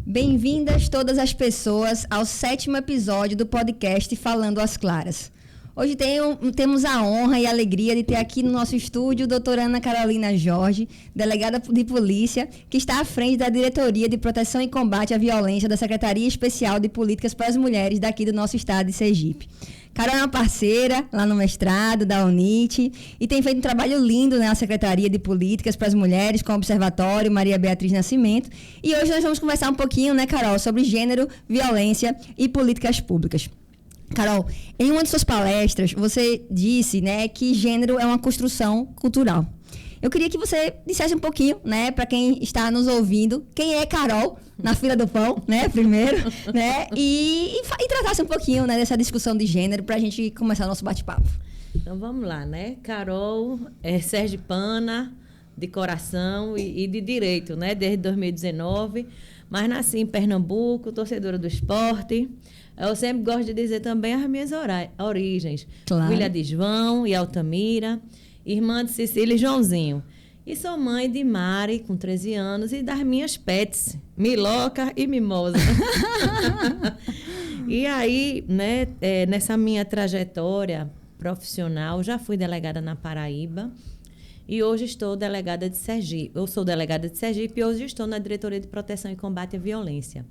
Bem-vindas todas as pessoas ao 7º episódio do podcast Falando às Claras. Hoje temos a honra e a alegria de ter aqui no nosso estúdio a doutora Ana Carolina Jorge, delegada de polícia, que está à frente da Diretoria de Proteção e Combate à Violência da Secretaria Especial de Políticas para as Mulheres daqui do nosso estado de Sergipe. Carol é uma parceira lá no mestrado da UNIT e tem feito um trabalho lindo na Secretaria de Políticas para as Mulheres com o Observatório Maria Beatriz Nascimento. E hoje nós vamos conversar um pouquinho, né, Carol, sobre gênero, violência e políticas públicas. Carol, em uma de suas palestras, você disse, né, que gênero é uma construção cultural. Eu queria que você dissesse um pouquinho, né, para quem está nos ouvindo, quem é Carol na fila do pão, né, primeiro, né, e tratasse um pouquinho, né, dessa discussão de gênero para a gente começar o nosso bate-papo. Então vamos lá, né? Carol é sergipana de coração e de direito, né, desde 2019, mas nasci em Pernambuco, torcedora do esporte. Eu sempre gosto de dizer também as minhas origens. Claro. Filha de João e Altamira, irmã de Cecília e Joãozinho. E sou mãe de Mari, com 13 anos, e das minhas pets, Miloca e Mimosa. E aí, né, nessa minha trajetória profissional, já fui delegada na Paraíba e hoje estou delegada de Sergipe. Eu sou delegada de Sergipe e hoje estou na Diretoria de Proteção e Combate à Violência.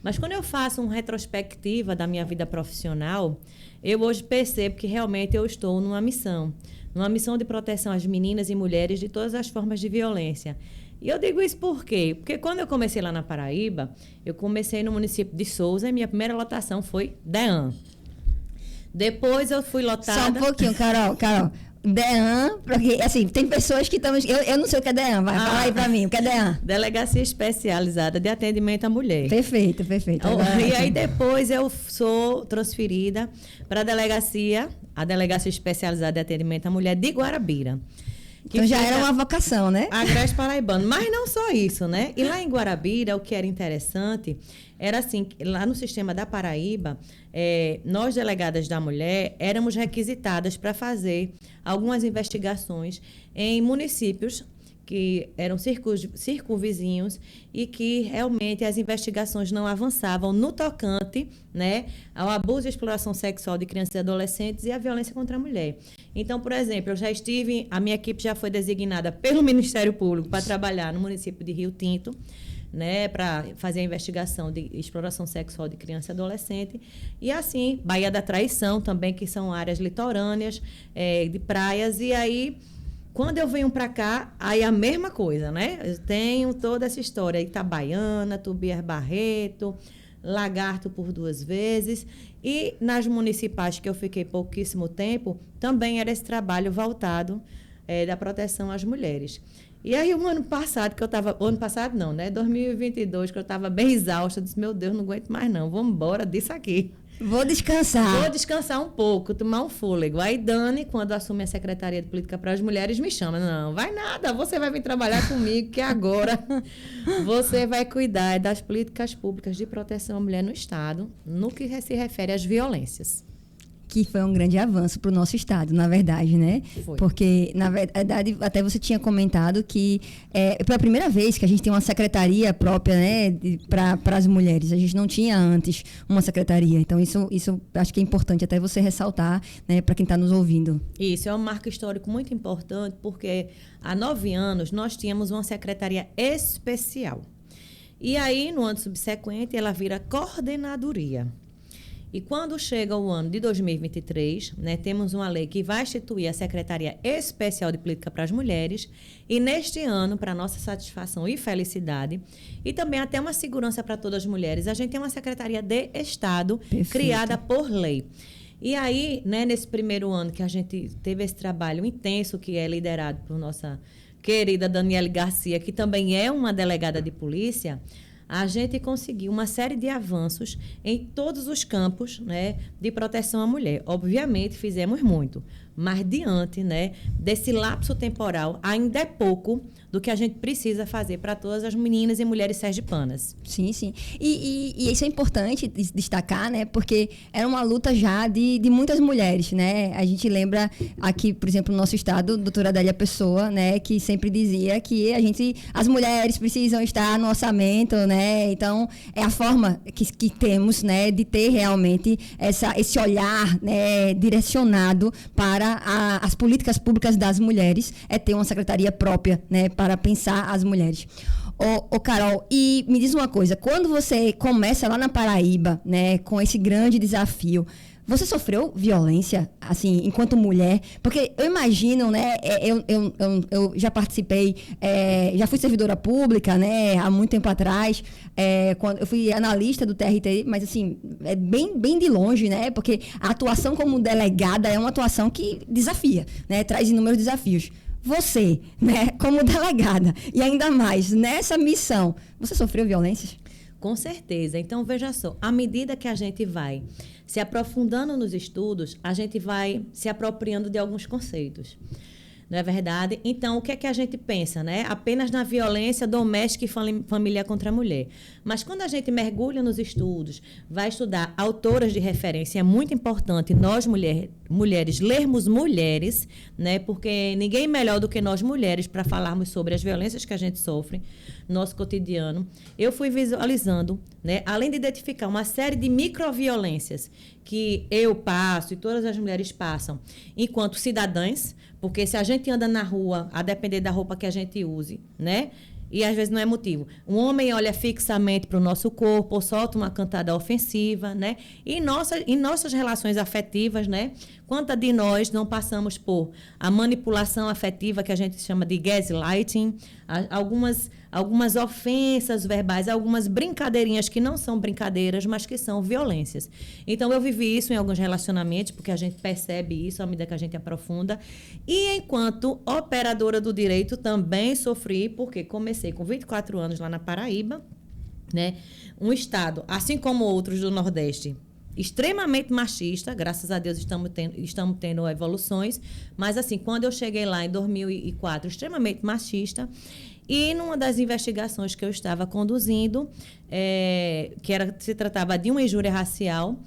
Mas quando eu faço uma retrospectiva da minha vida profissional, eu hoje percebo que realmente eu estou numa missão de proteção às meninas e mulheres de todas as formas de violência. E eu digo isso por quê? Porque quando eu comecei lá na Paraíba, eu comecei no município de Sousa e minha primeira lotação foi DEAN. Depois eu fui lotada... Só um pouquinho, Carol. DEAN, porque, assim, tem pessoas que estão... Eu não sei o que é DEAN, fala aí pra mim, o que é DEAN? Delegacia Especializada de Atendimento à Mulher. Perfeito. E aí depois eu sou transferida para a Delegacia Especializada de Atendimento à Mulher de Guarabira. Então já era uma vocação, né? Agreste Paraibano. Mas não só isso, né? E lá em Guarabira, o que era interessante era assim, lá no sistema da Paraíba, nós, delegadas da mulher, éramos requisitadas para fazer algumas investigações em municípios que eram circunvizinhos e que realmente as investigações não avançavam no tocante, né, ao abuso e exploração sexual de crianças e adolescentes e à violência contra a mulher. Então, por exemplo, a minha equipe já foi designada pelo Ministério Público para trabalhar no município de Rio Tinto, né, para fazer a investigação de exploração sexual de criança e adolescente. E assim, Baía da Traição também, que são áreas litorâneas, de praias, e aí... Quando eu venho para cá, aí a mesma coisa, né? Eu tenho toda essa história, Itabaiana, Tobias Barreto, Lagarto por 2 vezes. E nas municipais, que eu fiquei pouquíssimo tempo, também era esse trabalho voltado da proteção às mulheres. E aí, o ano passado, 2022, que eu estava bem exausta, eu disse, meu Deus, não aguento mais não, vamos embora disso aqui. Vou descansar um pouco, tomar um fôlego. Aí Dani, quando assume a Secretaria de Política para as Mulheres, me chama. Não, vai nada, você vai vir trabalhar comigo, que agora você vai cuidar das políticas públicas de proteção à mulher no Estado, no que se refere às violências. Que foi um grande avanço para o nosso estado, na verdade, né? Foi. Porque, na verdade, até você tinha comentado que pela primeira vez que a gente tem uma secretaria própria, né, para as mulheres. A gente não tinha antes uma secretaria. Então, isso acho que é importante até você ressaltar, né, para quem está nos ouvindo. Isso, é um marco histórico muito importante, porque há 9 anos nós tínhamos uma secretaria especial. E aí, no ano subsequente, ela vira coordenadoria. E quando chega o ano de 2023, né, temos uma lei que vai instituir a Secretaria Especial de Política para as Mulheres. E neste ano, para nossa satisfação e felicidade, e também até uma segurança para todas as mulheres, a gente tem uma Secretaria de Estado criada por lei. E aí, né, nesse primeiro ano que a gente teve esse trabalho intenso, que é liderado por nossa querida Daniele Garcia, que também é uma delegada de polícia, a gente conseguiu uma série de avanços em todos os campos, né, de proteção à mulher. Obviamente, fizemos muito. mas diante, né, desse lapso temporal, ainda é pouco do que a gente precisa fazer para todas as meninas e mulheres sergipanas. Sim, sim. E isso é importante destacar, né? Porque era uma luta já de muitas mulheres, né? A gente lembra aqui, por exemplo, no nosso estado, a doutora Adélia Pessoa, né? Que sempre dizia que as mulheres precisam estar no orçamento, né? Então, é a forma que temos, né? De ter realmente esse olhar, né? Direcionado para as políticas públicas das mulheres, é ter uma secretaria própria, né? Para pensar as mulheres. Ô, Carol, e me diz uma coisa, quando você começa lá na Paraíba, né, com esse grande desafio, você sofreu violência, assim, enquanto mulher? Porque eu imagino, né, eu já participei, já fui servidora pública, né, há muito tempo atrás, quando eu fui analista do TRT, mas, assim, é bem de longe, né, porque a atuação como delegada é uma atuação que desafia, né, traz inúmeros desafios. Você, né, como delegada, e ainda mais nessa missão, você sofreu violências? Com certeza. Então, veja só, à medida que a gente vai se aprofundando nos estudos, a gente vai se apropriando de alguns conceitos. Não é verdade? Então, o que é que a gente pensa, né? Apenas na violência doméstica e familiar contra a mulher. Mas quando a gente mergulha nos estudos, vai estudar autoras de referência, é muito importante nós, mulheres, lermos mulheres, né? Porque ninguém melhor do que nós, mulheres, para falarmos sobre as violências que a gente sofre no nosso cotidiano. Eu fui visualizando, né? Além de identificar uma série de microviolências que eu passo e todas as mulheres passam enquanto cidadãs, porque se a gente anda na rua, a depender da roupa que a gente use, né? E às vezes não é motivo. Um homem olha fixamente para o nosso corpo, ou solta uma cantada ofensiva, né? E em nossas relações afetivas, né? Quantas de nós não passamos por a manipulação afetiva, que a gente chama de gaslighting, algumas ofensas verbais, algumas brincadeirinhas que não são brincadeiras, mas que são violências. Então, eu vivi isso em alguns relacionamentos, porque a gente percebe isso à medida que a gente aprofunda. E, enquanto operadora do direito, também sofri, porque comecei com 24 anos lá na Paraíba, né? Um estado, assim como outros do Nordeste, extremamente machista, graças a Deus estamos tendo evoluções, mas assim, quando eu cheguei lá em 2004, extremamente machista, e numa das investigações que eu estava conduzindo, se tratava de uma injúria racial,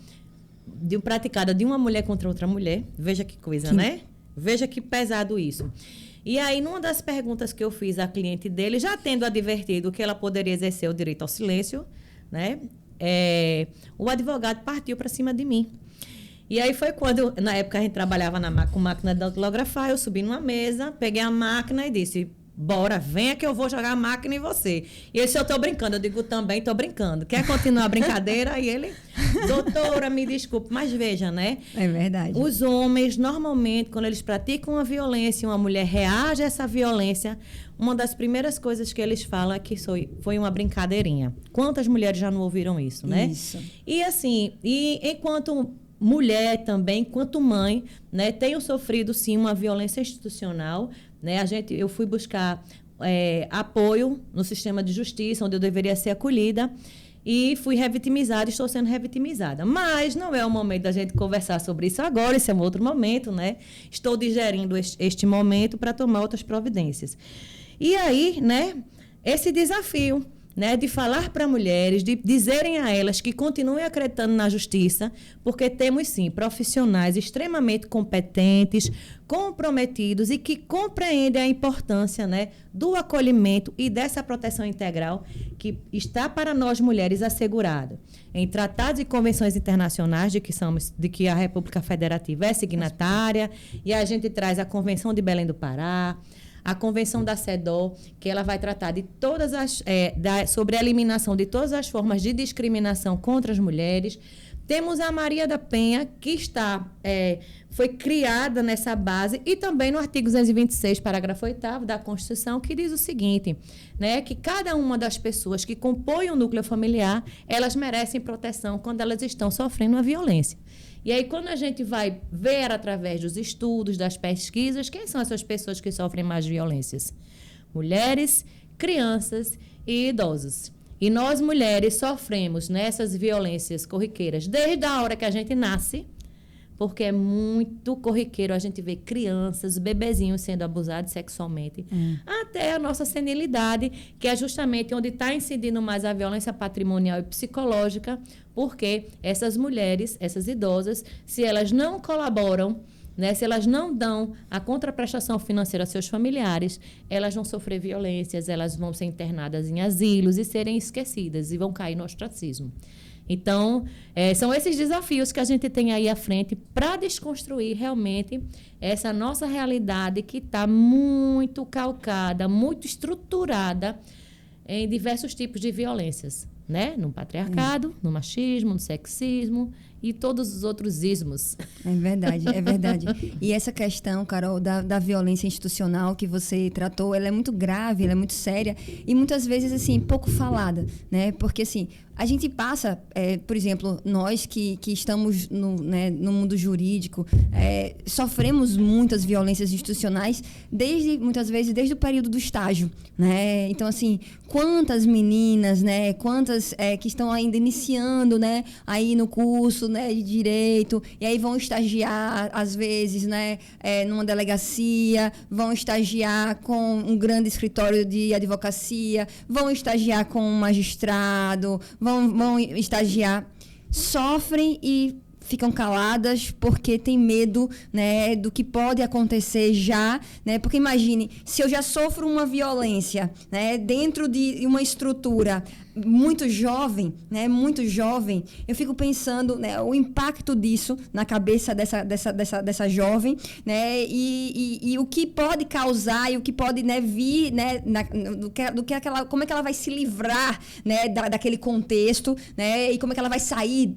praticada de uma mulher contra outra mulher, veja que coisa, né? Veja que pesado isso. E aí, numa das perguntas que eu fiz à cliente dele, já tendo advertido que ela poderia exercer o direito ao silêncio, né? O advogado partiu para cima de mim. E aí foi quando, na época, a gente trabalhava com máquina de datilografar, eu subi numa mesa, peguei a máquina e disse: bora, venha que eu vou jogar a máquina em você. E ele disse: eu tô brincando. Eu digo: também tô brincando. Quer continuar a brincadeira? E ele: doutora, me desculpe, mas veja, né? É verdade. Os homens, normalmente, quando eles praticam uma violência e uma mulher reage a essa violência, uma das primeiras coisas que eles falam é que foi uma brincadeirinha. Quantas mulheres já não ouviram isso, né? Isso. E assim, enquanto mulher também, enquanto mãe, né, tenho sofrido, sim, uma violência institucional, né? Eu fui buscar apoio no sistema de justiça, onde eu deveria ser acolhida, e fui revitimizada, estou sendo revitimizada. Mas não é o momento da gente conversar sobre isso agora, esse é um outro momento, né? Estou digerindo este momento para tomar outras providências. E aí, né, esse desafio, né, de falar para mulheres, de dizerem a elas que continuem acreditando na justiça, porque temos, sim, profissionais extremamente competentes, comprometidos e que compreendem a importância, né, do acolhimento e dessa proteção integral que está para nós mulheres assegurado em tratados e convenções internacionais de que a República Federativa é signatária, e a gente traz a Convenção de Belém do Pará, a Convenção da CEDAW, que ela vai tratar de sobre a eliminação de todas as formas de discriminação contra as mulheres. Temos a Maria da Penha, que foi criada nessa base, e também no artigo 226, parágrafo 8º da Constituição, que diz o seguinte, né, que cada uma das pessoas que compõem o núcleo familiar, elas merecem proteção quando elas estão sofrendo uma violência. E aí, quando a gente vai ver através dos estudos, das pesquisas, quem são essas pessoas que sofrem mais violências? Mulheres, crianças e idosos. E nós, mulheres, sofremos nessas violências corriqueiras desde a hora que a gente nasce, porque é muito corriqueiro a gente ver crianças, bebezinhos sendo abusados sexualmente, até a nossa senilidade, que é justamente onde está incidindo mais a violência patrimonial e psicológica, porque essas mulheres, essas idosas, se elas não colaboram, né, se elas não dão a contraprestação financeira aos seus familiares, elas vão sofrer violências, elas vão ser internadas em asilos e serem esquecidas e vão cair no ostracismo. Então, são esses desafios que a gente tem aí à frente para desconstruir realmente essa nossa realidade que está muito calcada, muito estruturada em diversos tipos de violências, né? No patriarcado, no machismo, no sexismo e todos os outros ismos. É verdade, é verdade. E essa questão, Carol, da violência institucional que você tratou, ela é muito grave, ela é muito séria e muitas vezes, assim, pouco falada, né? Porque, assim, a gente passa, por exemplo, nós que estamos no mundo jurídico, sofremos muitas violências institucionais muitas vezes desde o período do estágio, né? Então, assim, quantas meninas, né? Quantas que estão ainda iniciando, né? Aí no curso, né? De direito, e aí vão estagiar, às vezes, né? Numa delegacia, vão estagiar com um grande escritório de advocacia, vão estagiar com um magistrado, vão estagiar, sofrem e ficam caladas porque tem medo, né, do que pode acontecer já, né? Porque imagine, se eu já sofro uma violência, né, dentro de uma estrutura muito jovem, né, muito jovem, eu fico pensando, né, o impacto disso na cabeça dessa jovem, né, e o que pode causar e o que pode, né, vir, né, como é que ela vai se livrar, né, daquele contexto, né, e como é que ela vai sair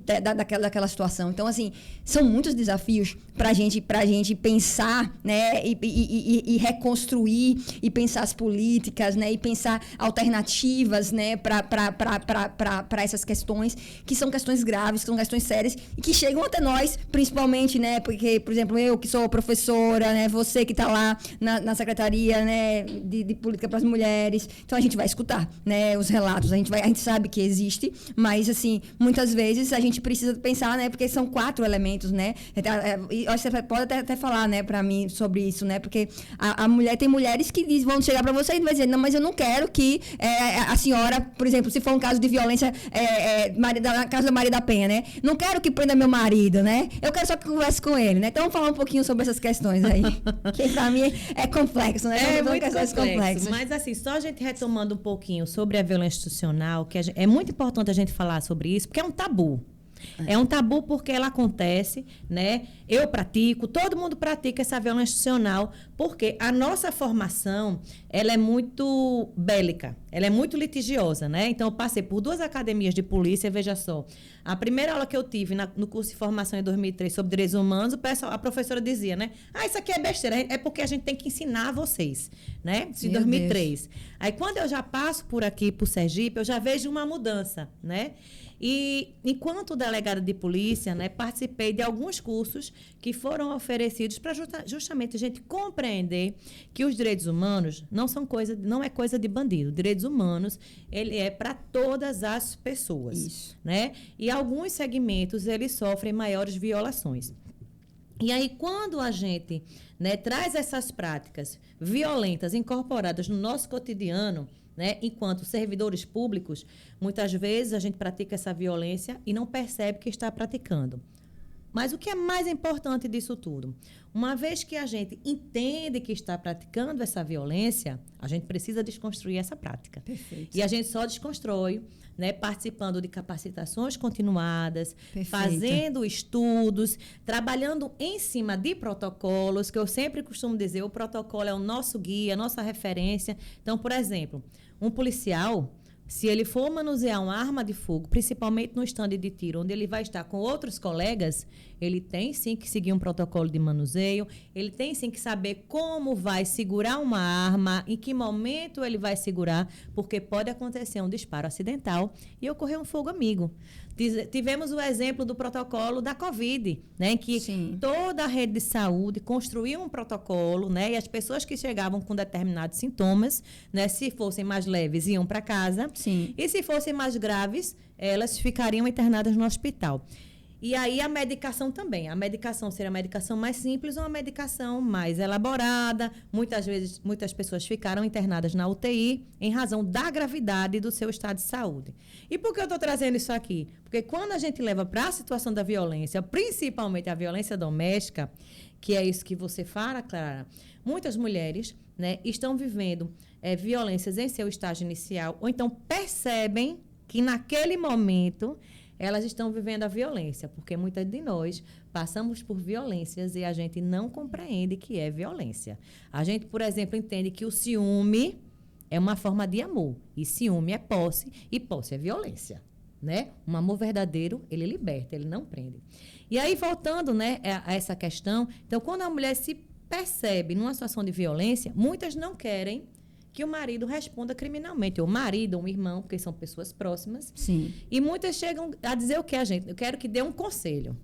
daquela situação. Então, assim, são muitos desafios pra gente pensar, né, e reconstruir e pensar as políticas, né, e pensar alternativas, né, para essas questões, que são questões graves, que são questões sérias e que chegam até nós, principalmente, né, porque, por exemplo, eu que sou professora, né, você que está lá na Secretaria, né, de Política para as Mulheres, então a gente vai escutar, né, os relatos, a gente sabe que existe, mas, assim, muitas vezes a gente precisa pensar, né, porque são 4 elementos, né, você pode até falar, né, para mim sobre isso, né, porque a mulher, tem mulheres que vão chegar para você e vai dizer, não, mas eu não quero que a senhora, por exemplo, se for um caso de violência na casa da Maria da Penha, né, não quero que prenda meu marido, né, eu quero só que converse com ele, né, então vamos falar um pouquinho sobre essas questões aí, que para mim é complexo, né, muito complexo, mas assim, só a gente retomando um pouquinho sobre a violência institucional, que é muito importante a gente falar sobre isso, porque é um tabu. É um tabu porque ela acontece, né? Eu pratico, todo mundo pratica essa violência institucional, porque a nossa formação, ela é muito bélica, ela é muito litigiosa, né? Então, eu passei por 2 academias de polícia, veja só. A primeira aula que eu tive no curso de formação em 2003 sobre direitos humanos, a professora dizia, né? Isso aqui é besteira, é porque a gente tem que ensinar vocês, né? Isso em 2003. Deus. Aí, quando eu já passo por aqui, por Sergipe, eu já vejo uma mudança, né? E, enquanto delegada de polícia, né, participei de alguns cursos que foram oferecidos para justamente a gente compreender que os direitos humanos não é coisa de bandido. Direitos humanos, ele é para todas as pessoas. Isso. Né? E alguns segmentos, eles sofrem maiores violações. E aí, quando a gente, né, traz essas práticas violentas incorporadas no nosso cotidiano, né, enquanto servidores públicos, muitas vezes a gente pratica essa violência e não percebe que está praticando. Mas o que é mais importante disso tudo? Uma vez que a gente entende que está praticando essa violência, a gente precisa desconstruir essa prática. Perfeito. E a gente só desconstrói, né, participando de capacitações continuadas, Perfeito. Fazendo estudos, trabalhando em cima de protocolos, que eu sempre costumo dizer, o protocolo é o nosso guia, a nossa referência. Então, por exemplo, um policial, se ele for manusear uma arma de fogo, principalmente no estande de tiro, onde ele vai estar com outros colegas, ele tem sim que seguir um protocolo de manuseio, ele tem sim que saber como vai segurar uma arma, em que momento ele vai segurar, porque pode acontecer um disparo acidental e ocorrer um fogo amigo. Tivemos o exemplo do protocolo da Covid, né, em que sim, toda a rede de saúde construiu um protocolo, né, e as pessoas que chegavam com determinados sintomas, né, se fossem mais leves, iam para casa, sim, e se fossem mais graves, elas ficariam internadas no hospital. E aí a medicação também. A medicação seria uma medicação mais simples ou uma medicação mais elaborada. Muitas vezes, muitas pessoas ficaram internadas na UTI em razão da gravidade do seu estado de saúde. E por que eu estou trazendo isso aqui? Porque quando a gente leva para a situação da violência, principalmente a violência doméstica, que é isso que você fala, Clara, muitas mulheres, né, estão vivendo violências em seu estágio inicial, ou então percebem que naquele momento elas estão vivendo a violência, porque muitas de nós passamos por violências e a gente não compreende que é violência. A gente, por exemplo, entende que o ciúme é uma forma de amor, e ciúme é posse, e posse é violência, né? Um amor verdadeiro, ele liberta, ele não prende. E aí, voltando, né, a essa questão, então, quando a mulher se percebe numa situação de violência, muitas não querem que o marido responda criminalmente, ou o marido, ou o irmão, porque são pessoas próximas. Sim. E muitas chegam a dizer o que a gente? Eu quero que dê um conselho.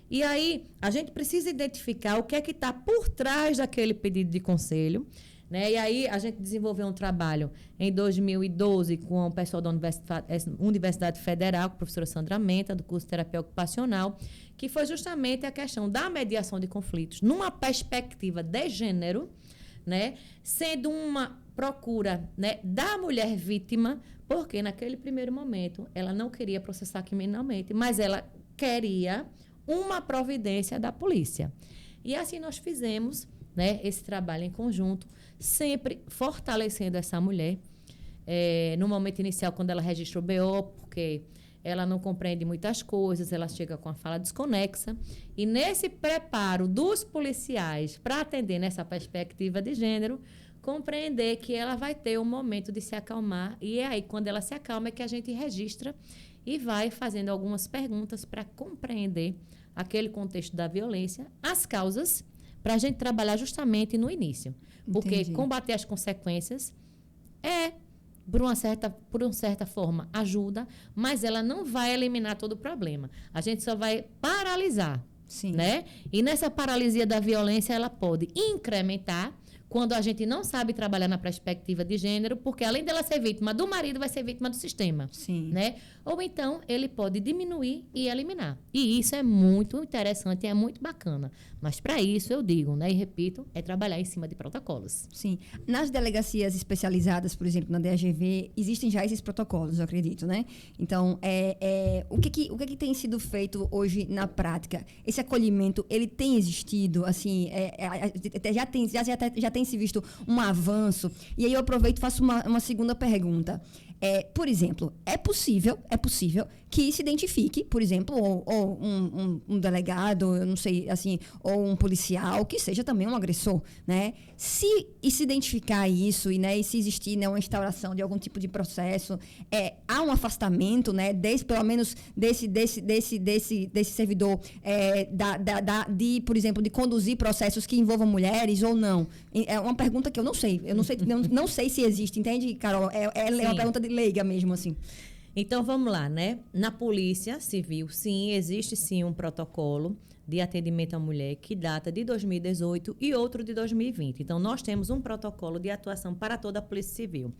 E aí, a gente precisa identificar o que é que está por trás daquele pedido de conselho, né? E aí, a gente desenvolveu um trabalho em 2012 com o pessoal da Universidade Federal, com a professora Sandra Menta, do curso de Terapia Ocupacional, que foi justamente a questão da mediação de conflitos, numa perspectiva de gênero, né? Sendo uma procura, né, da mulher vítima, porque naquele primeiro momento ela não queria processar criminalmente, mas ela queria uma providência da polícia. E assim nós fizemos, né, esse trabalho em conjunto, sempre fortalecendo essa mulher. No momento inicial, quando ela registra o BO, porque ela não compreende muitas coisas, ela chega com a fala desconexa. E nesse preparo dos policiais para atender nessa perspectiva de gênero, compreender que ela vai ter um momento de se acalmar. E é aí, quando ela se acalma, é que a gente registra e vai fazendo algumas perguntas para compreender aquele contexto da violência, as causas, para a gente trabalhar justamente no início. Porque Entendi. combater as consequências por uma certa forma, ajuda, mas ela não vai eliminar todo o problema. A gente só vai paralisar. Sim. Né? E nessa paralisia da violência, ela pode incrementar quando a gente não sabe trabalhar na perspectiva de gênero, porque além dela ser vítima do marido, vai ser vítima do sistema. Sim. Né? Ou então, ele pode diminuir e eliminar. E isso é muito interessante e é muito bacana. Mas para isso, eu digo, né, e repito, é trabalhar em cima de protocolos. Sim. Nas delegacias especializadas, por exemplo, na DGV, existem já esses protocolos, eu acredito, né? Então, o que tem sido feito hoje na prática? Esse acolhimento, ele tem existido, assim, já tem se visto um avanço? E aí eu aproveito e faço uma segunda pergunta. Por exemplo, é possível que se identifique, por exemplo, ou um delegado, eu não sei, assim, ou um policial, que seja também um agressor, né? Se identificar isso e se existir, né, uma instauração de algum tipo de processo, há um afastamento, né, pelo menos desse servidor, por exemplo, de conduzir processos que envolvam mulheres ou não? É uma pergunta que eu não sei. Eu não sei se existe, entende, Carol? É uma pergunta de leiga mesmo, assim. Então, vamos lá, né? Na Polícia Civil, sim, existe sim um protocolo de atendimento à mulher que data de 2018 e outro de 2020. Então, nós temos um protocolo de atuação para toda a Polícia Civil.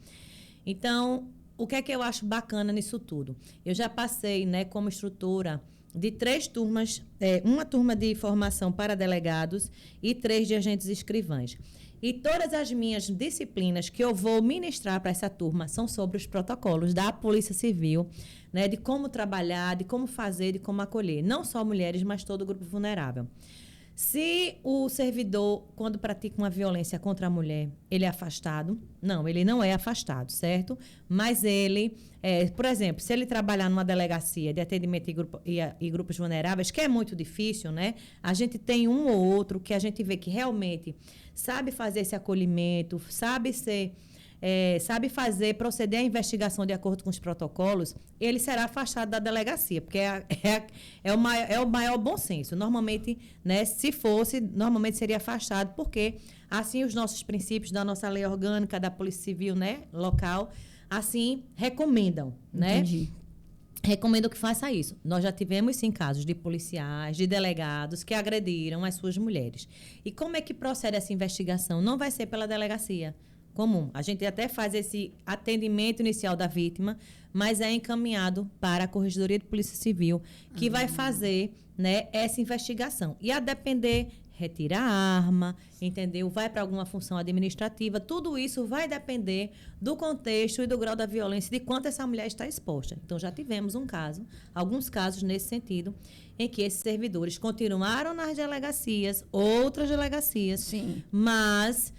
Então, o que é que eu acho bacana nisso tudo? Eu já passei, né, como instrutora de 3 turmas, uma turma de formação para delegados e 3 de agentes escrivães. E todas as minhas disciplinas que eu vou ministrar para essa turma são sobre os protocolos da Polícia Civil, né, de como trabalhar, de como fazer, de como acolher. Não só mulheres, mas todo o grupo vulnerável. Se o servidor, quando pratica uma violência contra a mulher, ele é afastado? Não, ele não é afastado, certo? Mas ele, por exemplo, se ele trabalhar numa delegacia de atendimento e grupos vulneráveis, que é muito difícil, né? A gente tem um ou outro que a gente vê que realmente sabe fazer esse acolhimento, sabe proceder à investigação de acordo com os protocolos, ele será afastado da delegacia, porque é o maior bom senso. Normalmente, né, se fosse, normalmente seria afastado, porque assim os nossos princípios da nossa lei orgânica, da Polícia Civil, né, local, assim recomendam, né? Entendi. Recomendo que faça isso. Nós já tivemos, sim, casos de policiais, de delegados que agrediram as suas mulheres. E como é que procede essa investigação? Não vai ser pela delegacia. comum. A gente até faz esse atendimento inicial da vítima, mas é encaminhado para a Corregedoria de Polícia Civil, que vai fazer, né, essa investigação. E a depender, retira a arma, entendeu? Vai para alguma função administrativa. Tudo isso vai depender do contexto e do grau da violência, de quanto essa mulher está exposta. Então, já tivemos alguns casos nesse sentido, em que esses servidores continuaram nas delegacias, outras delegacias, Sim. mas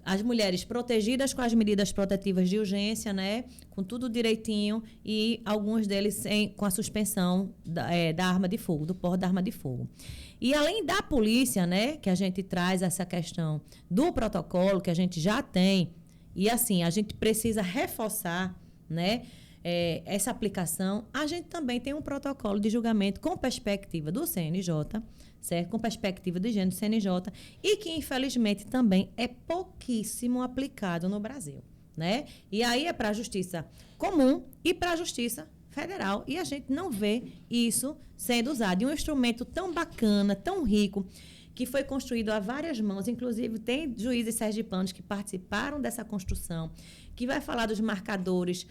as mulheres protegidas com as medidas protetivas de urgência, né, com tudo direitinho, e alguns deles com a suspensão da arma de fogo, do porte da arma de fogo. E além da polícia, né, que a gente traz essa questão do protocolo que a gente já tem, e assim, a gente precisa reforçar, né, essa aplicação, a gente também tem um protocolo de julgamento com perspectiva do CNJ, certo? Com perspectiva de gênero do CNJ, e que, infelizmente, também é pouquíssimo aplicado no Brasil, né? E aí é para a justiça comum e para a justiça federal, e a gente não vê isso sendo usado. E um instrumento tão bacana, tão rico, que foi construído a várias mãos, inclusive tem juízes sergipanos que participaram dessa construção, que vai falar dos marcadores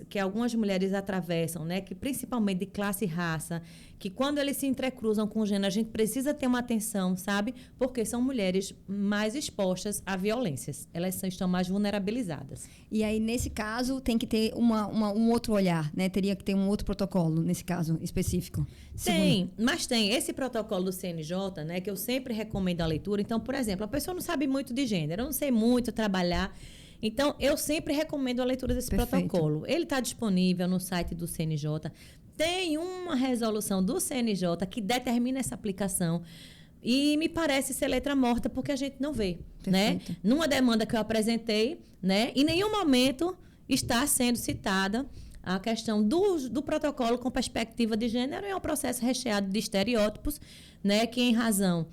que algumas mulheres atravessam, né, que principalmente de classe e raça, que quando eles se entrecruzam com o gênero, a gente precisa ter uma atenção, sabe? Porque são mulheres mais expostas a violências. Elas estão mais vulnerabilizadas. E aí, nesse caso, tem que ter um outro olhar, né? Teria que ter um outro protocolo, nesse caso específico. Mas tem esse protocolo do CNJ, né, que eu sempre recomendo a leitura. Então, por exemplo, a pessoa não sabe muito de gênero, eu não sei muito trabalhar. Então, eu sempre recomendo a leitura desse protocolo. Ele está disponível no site do CNJ. Tem uma resolução do CNJ que determina essa aplicação. E me parece ser letra morta, porque a gente não vê. Né? Numa demanda que eu apresentei, né, em nenhum momento está sendo citada a questão do protocolo com perspectiva de gênero. É um processo recheado de estereótipos, né, que em razão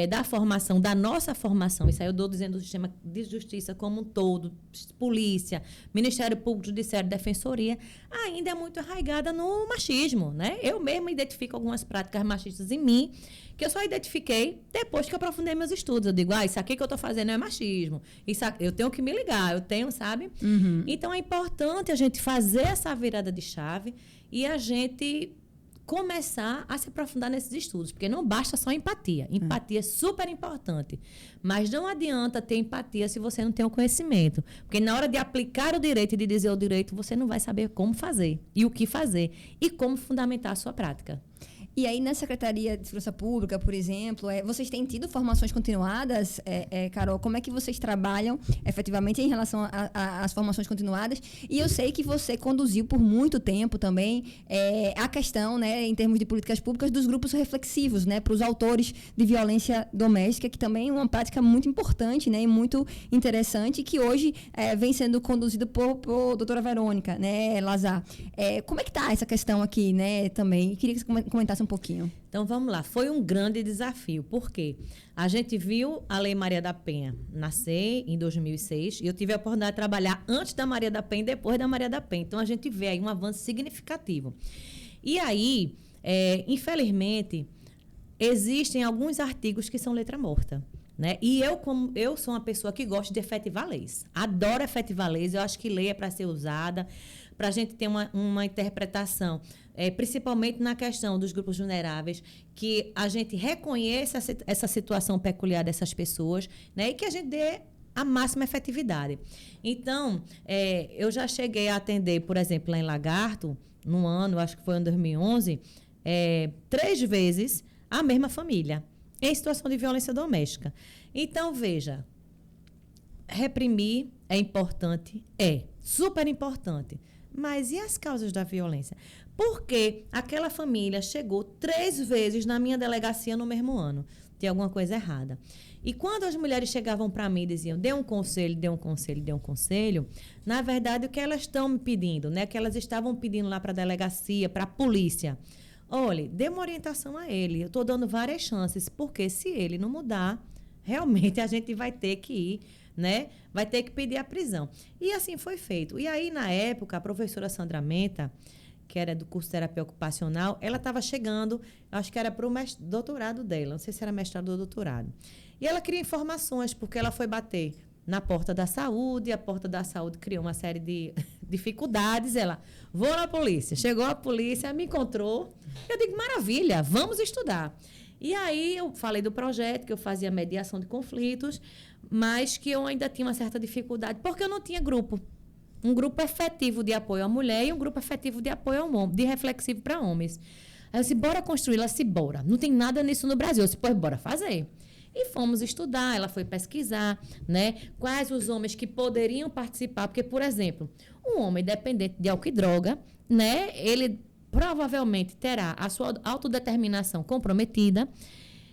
da formação, da nossa formação, isso aí eu estou dizendo do sistema de justiça como um todo, polícia, Ministério Público, Judiciário, Defensoria, ainda é muito arraigada no machismo, né? Eu mesma identifico algumas práticas machistas em mim, que eu só identifiquei depois que eu aprofundei meus estudos. Eu digo, isso aqui que eu estou fazendo é machismo. Isso aqui, eu tenho que me ligar, sabe? Uhum. Então, é importante a gente fazer essa virada de chave e a gente começar a se aprofundar nesses estudos, porque não basta só empatia. Empatia é super importante, mas não adianta ter empatia se você não tem o conhecimento, porque na hora de aplicar o direito e de dizer o direito, você não vai saber como fazer e o que fazer e como fundamentar a sua prática. E aí, na Secretaria de Segurança Pública, por exemplo, vocês têm tido formações continuadas, Carol? Como é que vocês trabalham efetivamente em relação às formações continuadas? E eu sei que você conduziu por muito tempo também a questão, né, em termos de políticas públicas, dos grupos reflexivos, né, para os autores de violência doméstica, que também é uma prática muito importante, né, e muito interessante, que hoje vem sendo conduzido por doutora Verônica, né, Lazar. Como é que está essa questão aqui, né, também? Queria que você comentasse um pouquinho. Então, vamos lá. Foi um grande desafio. Por quê? A gente viu a Lei Maria da Penha nascer em 2006 e eu tive a oportunidade de trabalhar antes da Maria da Penha e depois da Maria da Penha. Então, a gente vê aí um avanço significativo. E aí, infelizmente, existem alguns artigos que são letra morta. Né? E eu sou uma pessoa que gosta de efetivar leis. Adoro efetivar leis. Eu acho que lei é para ser usada, para a gente ter uma interpretação, principalmente na questão dos grupos vulneráveis, que a gente reconheça essa situação peculiar dessas pessoas, né? E que a gente dê a máxima efetividade. Então, eu já cheguei a atender, por exemplo, lá em Lagarto, num ano, acho que foi em 2011, 3 vezes a mesma família, em situação de violência doméstica. Então, veja, reprimir é importante? É, super importante. Mas e as causas da violência? Porque aquela família chegou 3 vezes na minha delegacia no mesmo ano. Tem alguma coisa errada. E quando as mulheres chegavam para mim e diziam, dê um conselho, dê um conselho, dê um conselho, na verdade, o que elas estão me pedindo, né? Que elas estavam pedindo lá para a delegacia, para a polícia. Olha, dê uma orientação a ele. Eu estou dando várias chances, porque se ele não mudar, realmente a gente vai ter que ir, né? Vai ter que pedir a prisão. E assim foi feito. E aí, na época, a professora Sandra Menta, que era do curso de terapia ocupacional, ela estava chegando, acho que era para o doutorado dela, não sei se era mestrado ou doutorado. E ela queria informações, porque ela foi bater na porta da saúde, a porta da saúde criou uma série de dificuldades. Ela, vou na polícia. Chegou a polícia, me encontrou. Eu digo, maravilha, vamos estudar. E aí eu falei do projeto, que eu fazia mediação de conflitos, mas que eu ainda tinha uma certa dificuldade, porque eu não tinha grupo. Um grupo efetivo de apoio à mulher e um grupo efetivo de apoio ao homem, de reflexivo para homens. Aí eu disse, bora construir. Ela disse, bora. Não tem nada nisso no Brasil. Eu disse, pois bora fazer. E fomos estudar, ela foi pesquisar, né, quais os homens que poderiam participar, porque, por exemplo, um homem dependente de álcool e droga, né, ele provavelmente terá a sua autodeterminação comprometida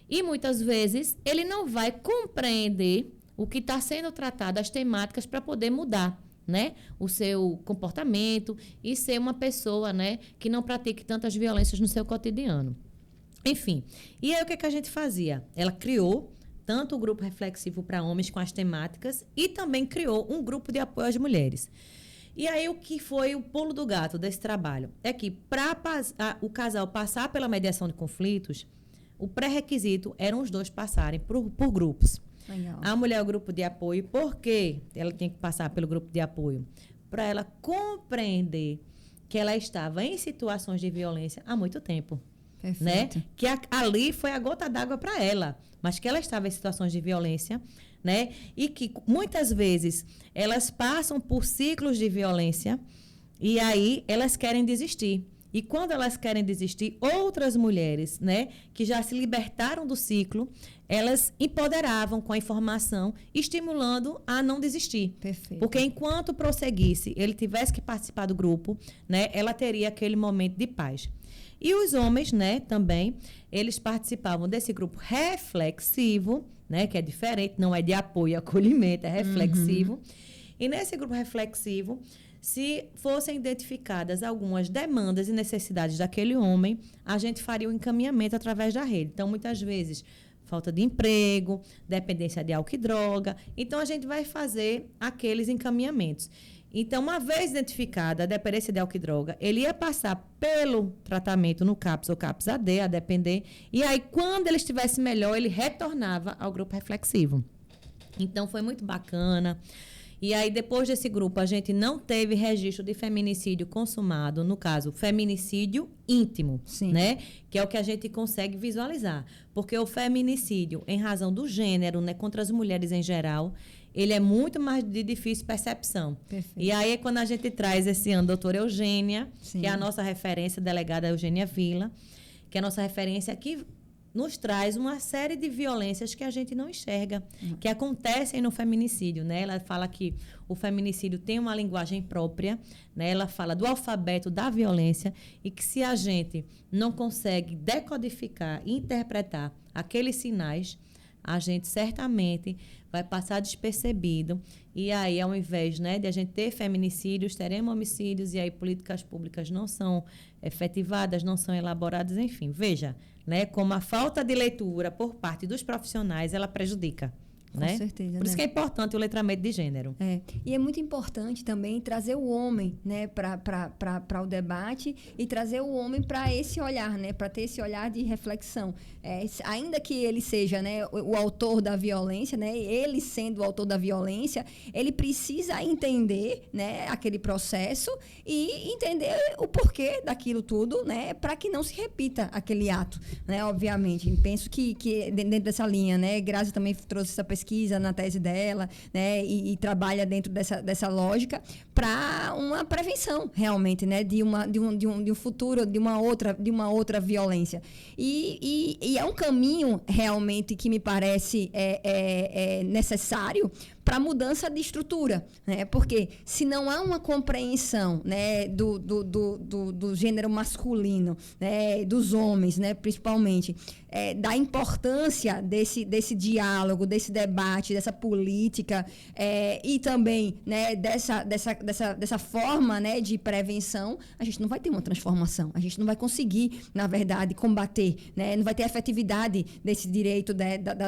e, muitas vezes, ele não vai compreender o que está sendo tratado, as temáticas, para poder mudar, né, o seu comportamento e ser uma pessoa, né, que não pratique tantas violências no seu cotidiano. Enfim, e aí o que a gente fazia? Ela criou tanto o grupo reflexivo para homens com as temáticas e também criou um grupo de apoio às mulheres. E aí o que foi o pulo do gato desse trabalho? É que para o casal passar pela mediação de conflitos, o pré-requisito eram os dois passarem por grupos. Legal. A mulher é o grupo de apoio, por quê? Ela tem que passar pelo grupo de apoio para ela compreender que ela estava em situações de violência há muito tempo. Perfeito. Né? Que ali foi a gota d'água para ela, mas que ela estava em situações de violência, né? E que muitas vezes elas passam por ciclos de violência e aí elas querem desistir. E quando elas querem desistir, outras mulheres, né, que já se libertaram do ciclo, elas empoderavam com a informação, estimulando a não desistir. Perfeito. Porque enquanto prosseguisse, ele tivesse que participar do grupo, né, ela teria aquele momento de paz. E os homens, né, também, eles participavam desse grupo reflexivo, né, que é diferente, não é de apoio e acolhimento, é reflexivo. Uhum. E nesse grupo reflexivo, se fossem identificadas algumas demandas e necessidades daquele homem, a gente faria o encaminhamento através da rede. Então, muitas vezes, falta de emprego, dependência de álcool e droga. Então, a gente vai fazer aqueles encaminhamentos. Então, uma vez identificada a dependência de álcool e droga, ele ia passar pelo tratamento no CAPS ou CAPS-AD, a depender, e aí, quando ele estivesse melhor, ele retornava ao grupo reflexivo. Então, foi muito bacana. E aí, depois desse grupo, a gente não teve registro de feminicídio consumado, no caso, feminicídio íntimo, Sim. Né? Que é o que a gente consegue visualizar. Porque o feminicídio, em razão do gênero, né, contra as mulheres em geral, ele é muito mais de difícil percepção. Perfeito. E aí, quando a gente traz esse ano a doutora Eugênia, Sim. que é a nossa referência, a delegada Eugênia Vila, que é a nossa referência aqui, nos traz uma série de violências que a gente não enxerga, que acontecem no feminicídio, né? Ela fala que o feminicídio tem uma linguagem própria, né? Ela fala do alfabeto da violência e que se a gente não consegue decodificar e interpretar aqueles sinais, a gente certamente vai passar despercebido. E aí, ao invés, né, de a gente ter feminicídios, teremos homicídios, e aí políticas públicas não são efetivadas, não são elaboradas, enfim. Veja, né, como a falta de leitura por parte dos profissionais, ela prejudica. Com né? certeza. Por isso que é importante o letramento de gênero. É. E é muito importante também trazer o homem, né, para o debate e trazer o homem para esse olhar, né, para ter esse olhar de reflexão. Ainda que ele seja, né, o autor da violência, né, ele sendo o autor da violência, ele precisa entender, né, aquele processo e entender o porquê daquilo tudo, né, para que não se repita aquele ato, né, obviamente. E penso que dentro dessa linha, né, Grazi também trouxe essa pesquisa na tese dela, né, e trabalha dentro dessa lógica para uma prevenção realmente, né, de um futuro, de uma outra violência. E é um caminho realmente que me parece necessário para a mudança de estrutura, né? Porque se não há uma compreensão, né, do gênero masculino, né, dos homens, né, principalmente, da importância desse diálogo, desse debate, dessa política, e também, né, dessa forma, né, de prevenção, a gente não vai ter uma transformação, a gente não vai conseguir, na verdade, combater, né, não vai ter efetividade desse direito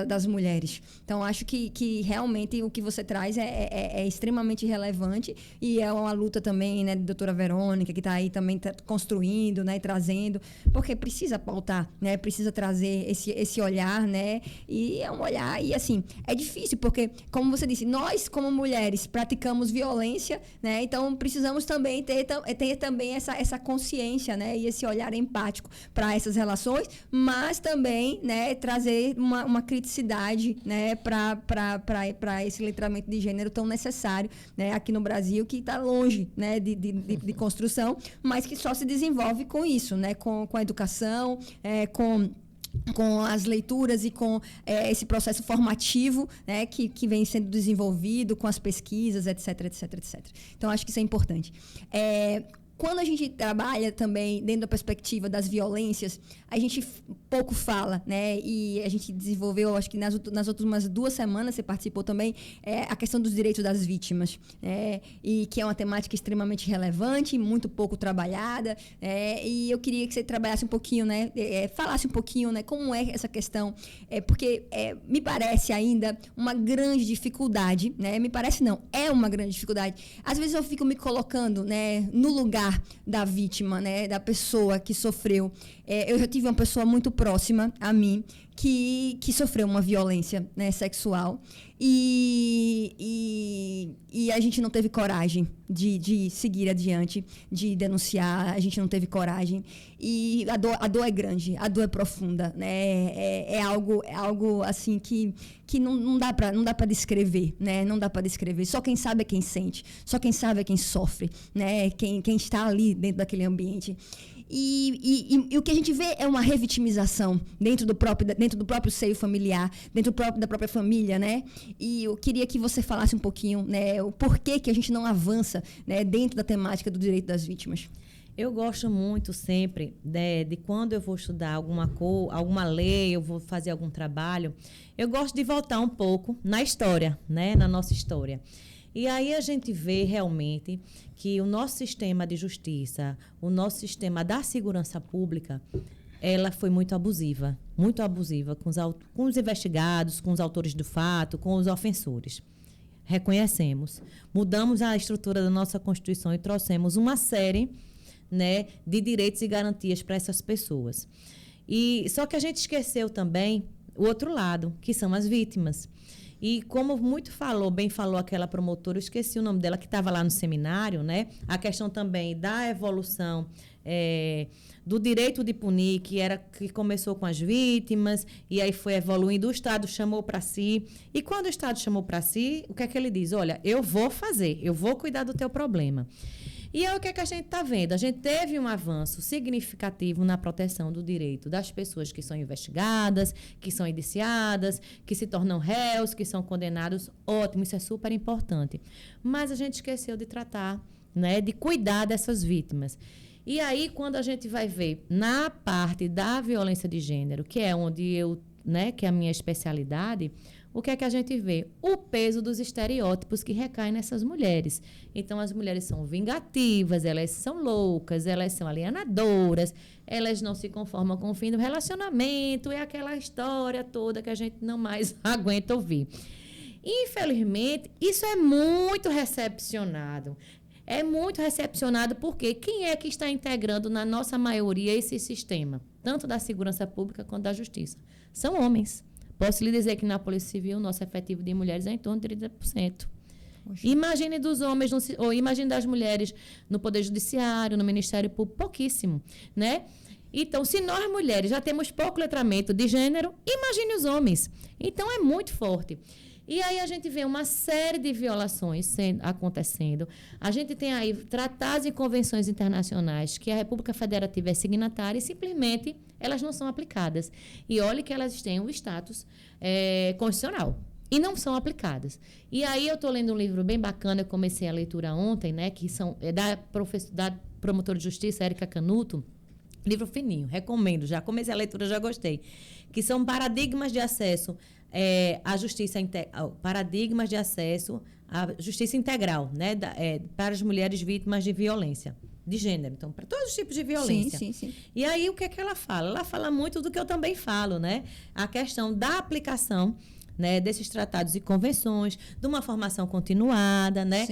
das mulheres. Então, acho que realmente o que você traz é extremamente relevante e é uma luta também, né, da doutora Verônica, que está aí também construindo, né, e trazendo, porque precisa pautar, né, precisa trazer esse olhar, né, e é um olhar, e assim, é difícil, porque, como você disse, nós, como mulheres, praticamos violência, né, então precisamos também ter também essa consciência, né, e esse olhar empático para essas relações, mas também, né, trazer uma criticidade, né, para esse letramento de gênero tão necessário, né, aqui no Brasil, que está longe, né, de construção, mas que só se desenvolve com isso, né, com a educação, com as leituras e com esse processo formativo, né, que vem sendo desenvolvido, com as pesquisas, etc, etc, etc. Então, acho que isso é importante. Quando a gente trabalha também dentro da perspectiva das violências, a gente pouco fala, né? E a gente desenvolveu, acho que nas últimas 2 semanas, você participou também, a questão dos direitos das vítimas, e que é uma temática extremamente relevante, muito pouco trabalhada, e eu queria que você trabalhasse um pouquinho, né? Falasse um pouquinho, né? Como é essa questão, porque me parece ainda uma grande dificuldade, né? Me parece não, é uma grande dificuldade. Às vezes eu fico me colocando, né, no lugar da vítima, né, da pessoa que sofreu. Eu já tive uma pessoa muito próxima a mim que sofreu uma violência, né, sexual e a gente não teve coragem de seguir adiante, de denunciar, a gente não teve coragem e a dor é grande, a dor é profunda, né, é algo assim que não dá para descrever, né, não dá para descrever, só quem sabe é quem sente, só quem sabe é quem sofre, né, quem está ali dentro daquele ambiente. E o que a gente vê é uma revitimização dentro do próprio seio familiar, dentro da própria família, né? E eu queria que você falasse um pouquinho, né, o porquê que a gente não avança, né, dentro da temática do direito das vítimas. Eu gosto muito sempre de quando eu vou estudar alguma lei, eu vou fazer algum trabalho, eu gosto de voltar um pouco na história, né, na nossa história. E aí a gente vê realmente que o nosso sistema de justiça, o nosso sistema da segurança pública, ela foi muito abusiva com os investigados, com os autores do fato, com os ofensores. Reconhecemos, mudamos a estrutura da nossa Constituição e trouxemos uma série, né, de direitos e garantias para essas pessoas. Só que a gente esqueceu também o outro lado, que são as vítimas. E como bem falou aquela promotora, eu esqueci o nome dela, que estava lá no seminário, né? A questão também da evolução do direito de punir, que começou com as vítimas, e aí foi evoluindo, o Estado chamou para si. E quando o Estado chamou para si, o que é que ele diz? Olha, eu vou cuidar do teu problema. E é o que é que a gente está vendo? A gente teve um avanço significativo na proteção do direito das pessoas que são investigadas, que são indiciadas, que se tornam réus, que são condenados. Ótimo, isso é super importante. Mas a gente esqueceu de tratar, né, de cuidar dessas vítimas. E aí, quando a gente vai ver na parte da violência de gênero, que é onde que é a minha especialidade, o que é que a gente vê? O peso dos estereótipos que recaem nessas mulheres. Então, as mulheres são vingativas, elas são loucas, elas são alienadoras, elas não se conformam com o fim do relacionamento, é aquela história toda que a gente não mais aguenta ouvir. Infelizmente, isso é muito recepcionado. É muito recepcionado porque quem é que está integrando, na nossa maioria, esse sistema? Tanto da segurança pública quanto da justiça. São homens. Posso lhe dizer que na Polícia Civil, o nosso efetivo de mulheres é em torno de 30%. Oxe. Imagine dos homens, ou imagine das mulheres no Poder Judiciário, no Ministério Público, pouquíssimo, né? Então, se nós mulheres já temos pouco letramento de gênero, imagine os homens. Então, é muito forte. E aí a gente vê uma série de violações acontecendo. A gente tem aí tratados e convenções internacionais que a República Federativa é signatária e simplesmente elas não são aplicadas. E olhe que elas têm o status constitucional e não são aplicadas. E aí eu estou lendo um livro bem bacana, eu comecei a leitura ontem, né, que da promotora de justiça, Érica Canuto. Livro fininho, recomendo, já comecei a leitura, já gostei. Que são paradigmas de acesso à justiça, paradigmas de acesso à justiça integral, né, para as mulheres vítimas de violência de gênero. Então, para todos os tipos de violência. Sim. E aí, o que é que ela fala? Ela fala muito do que eu também falo, né? A questão da aplicação né, desses tratados e convenções, de uma formação continuada, né,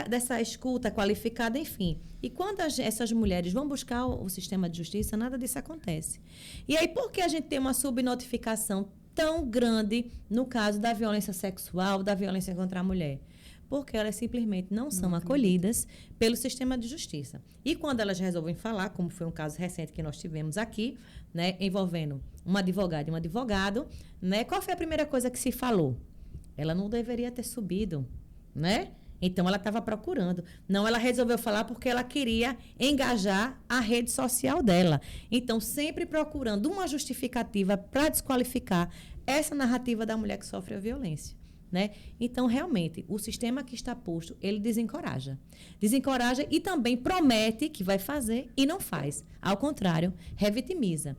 dessa escuta qualificada, enfim. E quando essas mulheres vão buscar o sistema de justiça, nada disso acontece. E aí, por que a gente tem uma subnotificação tão grande no caso da violência sexual, da violência contra a mulher? Porque elas simplesmente não são acolhidas pelo sistema de justiça. E quando elas resolvem falar, como foi um caso recente que nós tivemos aqui, né, envolvendo uma advogada e um advogado, né, qual foi a primeira coisa que se falou? Ela não deveria ter subido, né? Então, ela estava procurando. Não, ela resolveu falar porque ela queria engajar a rede social dela. Então, sempre procurando uma justificativa para desqualificar essa narrativa da mulher que sofre a violência. Né? Então, realmente, o sistema que está posto, ele desencoraja. Desencoraja e também promete que vai fazer e não faz. Ao contrário, revitimiza.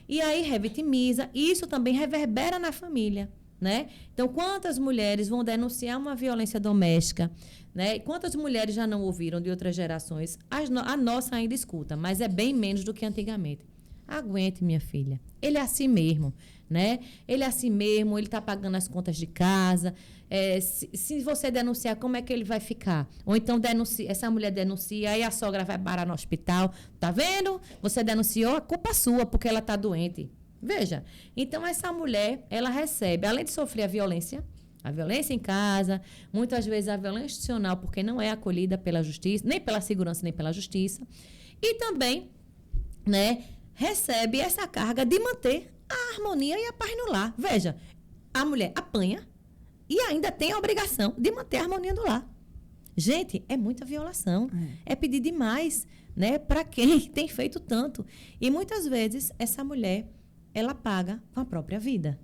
E aí, revitimiza, e isso também reverbera na família. Né? Então, quantas mulheres vão denunciar uma violência doméstica? Né? E quantas mulheres já não ouviram de outras gerações? A nossa ainda escuta, mas é bem menos do que antigamente. Aguente, minha filha. Ele é assim mesmo, né? Ele é assim mesmo, ele está pagando as contas de casa. Se você denunciar, como é que ele vai ficar? Ou então essa mulher denuncia, aí a sogra vai parar no hospital. Tá vendo? Você denunciou, a culpa é sua, porque ela está doente. Veja, então essa mulher, ela recebe, além de sofrer a violência em casa, muitas vezes a violência institucional, porque não é acolhida pela justiça, nem pela segurança, nem pela justiça. E também, né, recebe essa carga de manter a harmonia e a paz no lar. Veja, a mulher apanha e ainda tem a obrigação de manter a harmonia no lar. Gente, é muita violação. É pedir demais, né, para quem tem feito tanto. E muitas vezes essa mulher, ela paga com a própria vida.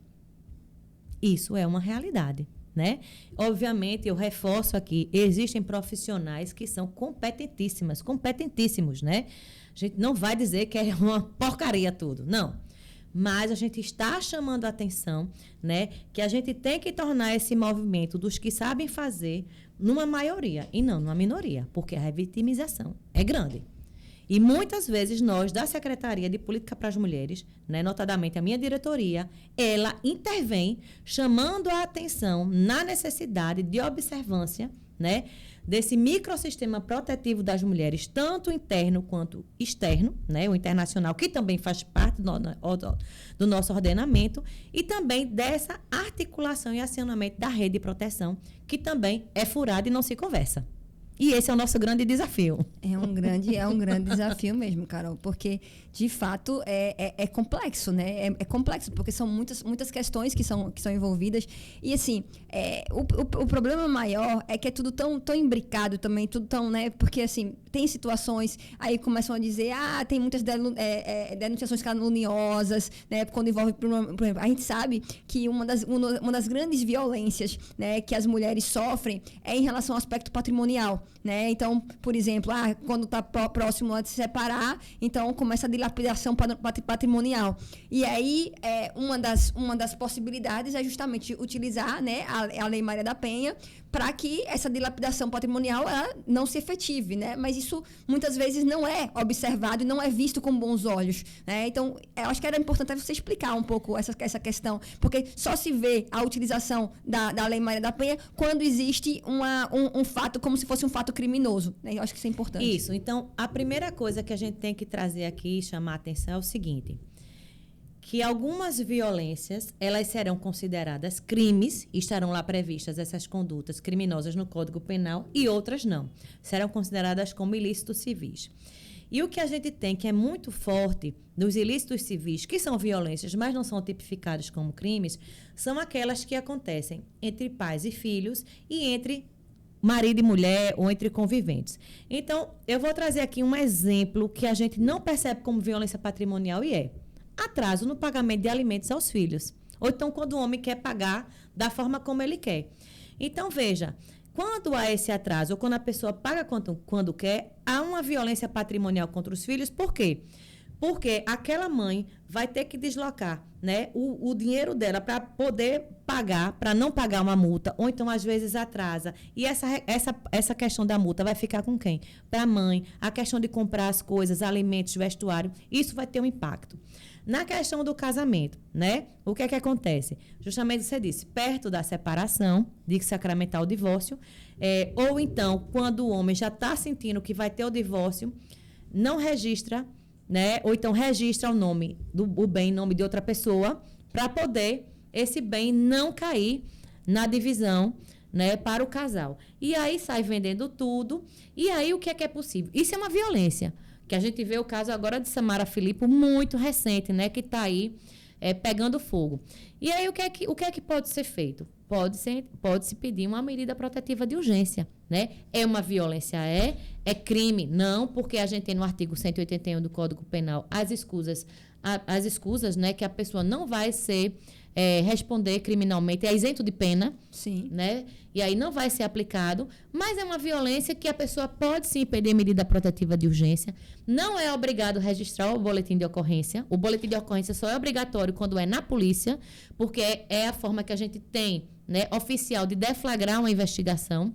Isso é uma realidade, né? Obviamente, eu reforço aqui, existem profissionais que são competentíssimos, né? A gente não vai dizer que é uma porcaria tudo, não. Mas a gente está chamando a atenção, né, que a gente tem que tornar esse movimento dos que sabem fazer numa maioria e não numa minoria, porque a revitimização é grande. E muitas vezes nós, da Secretaria de Política para as Mulheres, né, notadamente a minha diretoria, ela intervém chamando a atenção na necessidade de observância, né, desse microsistema protetivo das mulheres, tanto interno quanto externo, né, o internacional, que também faz parte do nosso ordenamento, e também dessa articulação e acionamento da rede de proteção, que também é furada e não se conversa. E esse é o nosso grande desafio. É um grande desafio mesmo, Carol, porque, de fato, é complexo, né? É complexo, porque são muitas questões que são envolvidas. E, assim, o problema maior é que é tudo tão imbricado também, tudo tão, né? Porque, assim, tem situações, aí começam a dizer, tem muitas denunciações caluniosas, né? Quando envolve, por exemplo, a gente sabe que uma das grandes violências, né, que as mulheres sofrem é em relação ao aspecto patrimonial. Né? Então, por exemplo, quando está próximo de se separar, então começa a dilapidação patrimonial. E aí, uma das possibilidades é justamente utilizar, né, a Lei Maria da Penha para que essa dilapidação patrimonial ela não se efetive, né? Mas isso muitas vezes não é observado e não é visto com bons olhos, né? Então, eu acho que era importante você explicar um pouco essa questão, porque só se vê a utilização da Lei Maria da Penha quando existe um fato, como se fosse um fato criminoso, né? Eu acho que isso é importante. Isso. Então, a primeira coisa que a gente tem que trazer aqui e chamar a atenção é o seguinte, que algumas violências, elas serão consideradas crimes, estarão lá previstas essas condutas criminosas no Código Penal, e outras não. Serão consideradas como ilícitos civis. E o que a gente tem, que é muito forte nos ilícitos civis, que são violências, mas não são tipificadas como crimes, são aquelas que acontecem entre pais e filhos e entre marido e mulher ou entre conviventes. Então, eu vou trazer aqui um exemplo que a gente não percebe como violência patrimonial e é atraso no pagamento de alimentos aos filhos. Ou então, quando o homem quer pagar da forma como ele quer. Então, veja, quando há esse atraso, ou quando a pessoa paga quando quer, há uma violência patrimonial contra os filhos. Por quê? Porque aquela mãe vai ter que deslocar, né, o dinheiro dela para poder pagar, para não pagar uma multa, ou então às vezes atrasa. E essa questão da multa vai ficar com quem? Para a mãe. A questão de comprar as coisas, alimentos, vestuário, isso vai ter um impacto. Na questão do casamento, né? O que é que acontece? Justamente você disse, perto da separação, de sacramentar o divórcio, ou então, quando o homem já está sentindo que vai ter o divórcio, não registra, né? Ou então registra o bem em nome de outra pessoa, para poder esse bem não cair na divisão, né, para o casal. E aí sai vendendo tudo. E aí o que é possível? Isso é uma violência. Que a gente vê o caso agora de Samara Filippo, muito recente, né, que está aí pegando fogo. E aí o que é que pode ser feito? Pode-se pedir uma medida protetiva de urgência, né? É uma violência? É crime? Não, porque a gente tem no artigo 181 do Código Penal as escusas, né, que a pessoa não vai responder criminalmente, é isento de pena. Sim. Né? E aí não vai ser aplicado, mas é uma violência que a pessoa pode sim pedir medida protetiva de urgência. Não é obrigado a registrar o boletim de ocorrência. O boletim de ocorrência só é obrigatório quando é na polícia, porque é a forma que a gente tem, né, oficial de deflagrar uma investigação.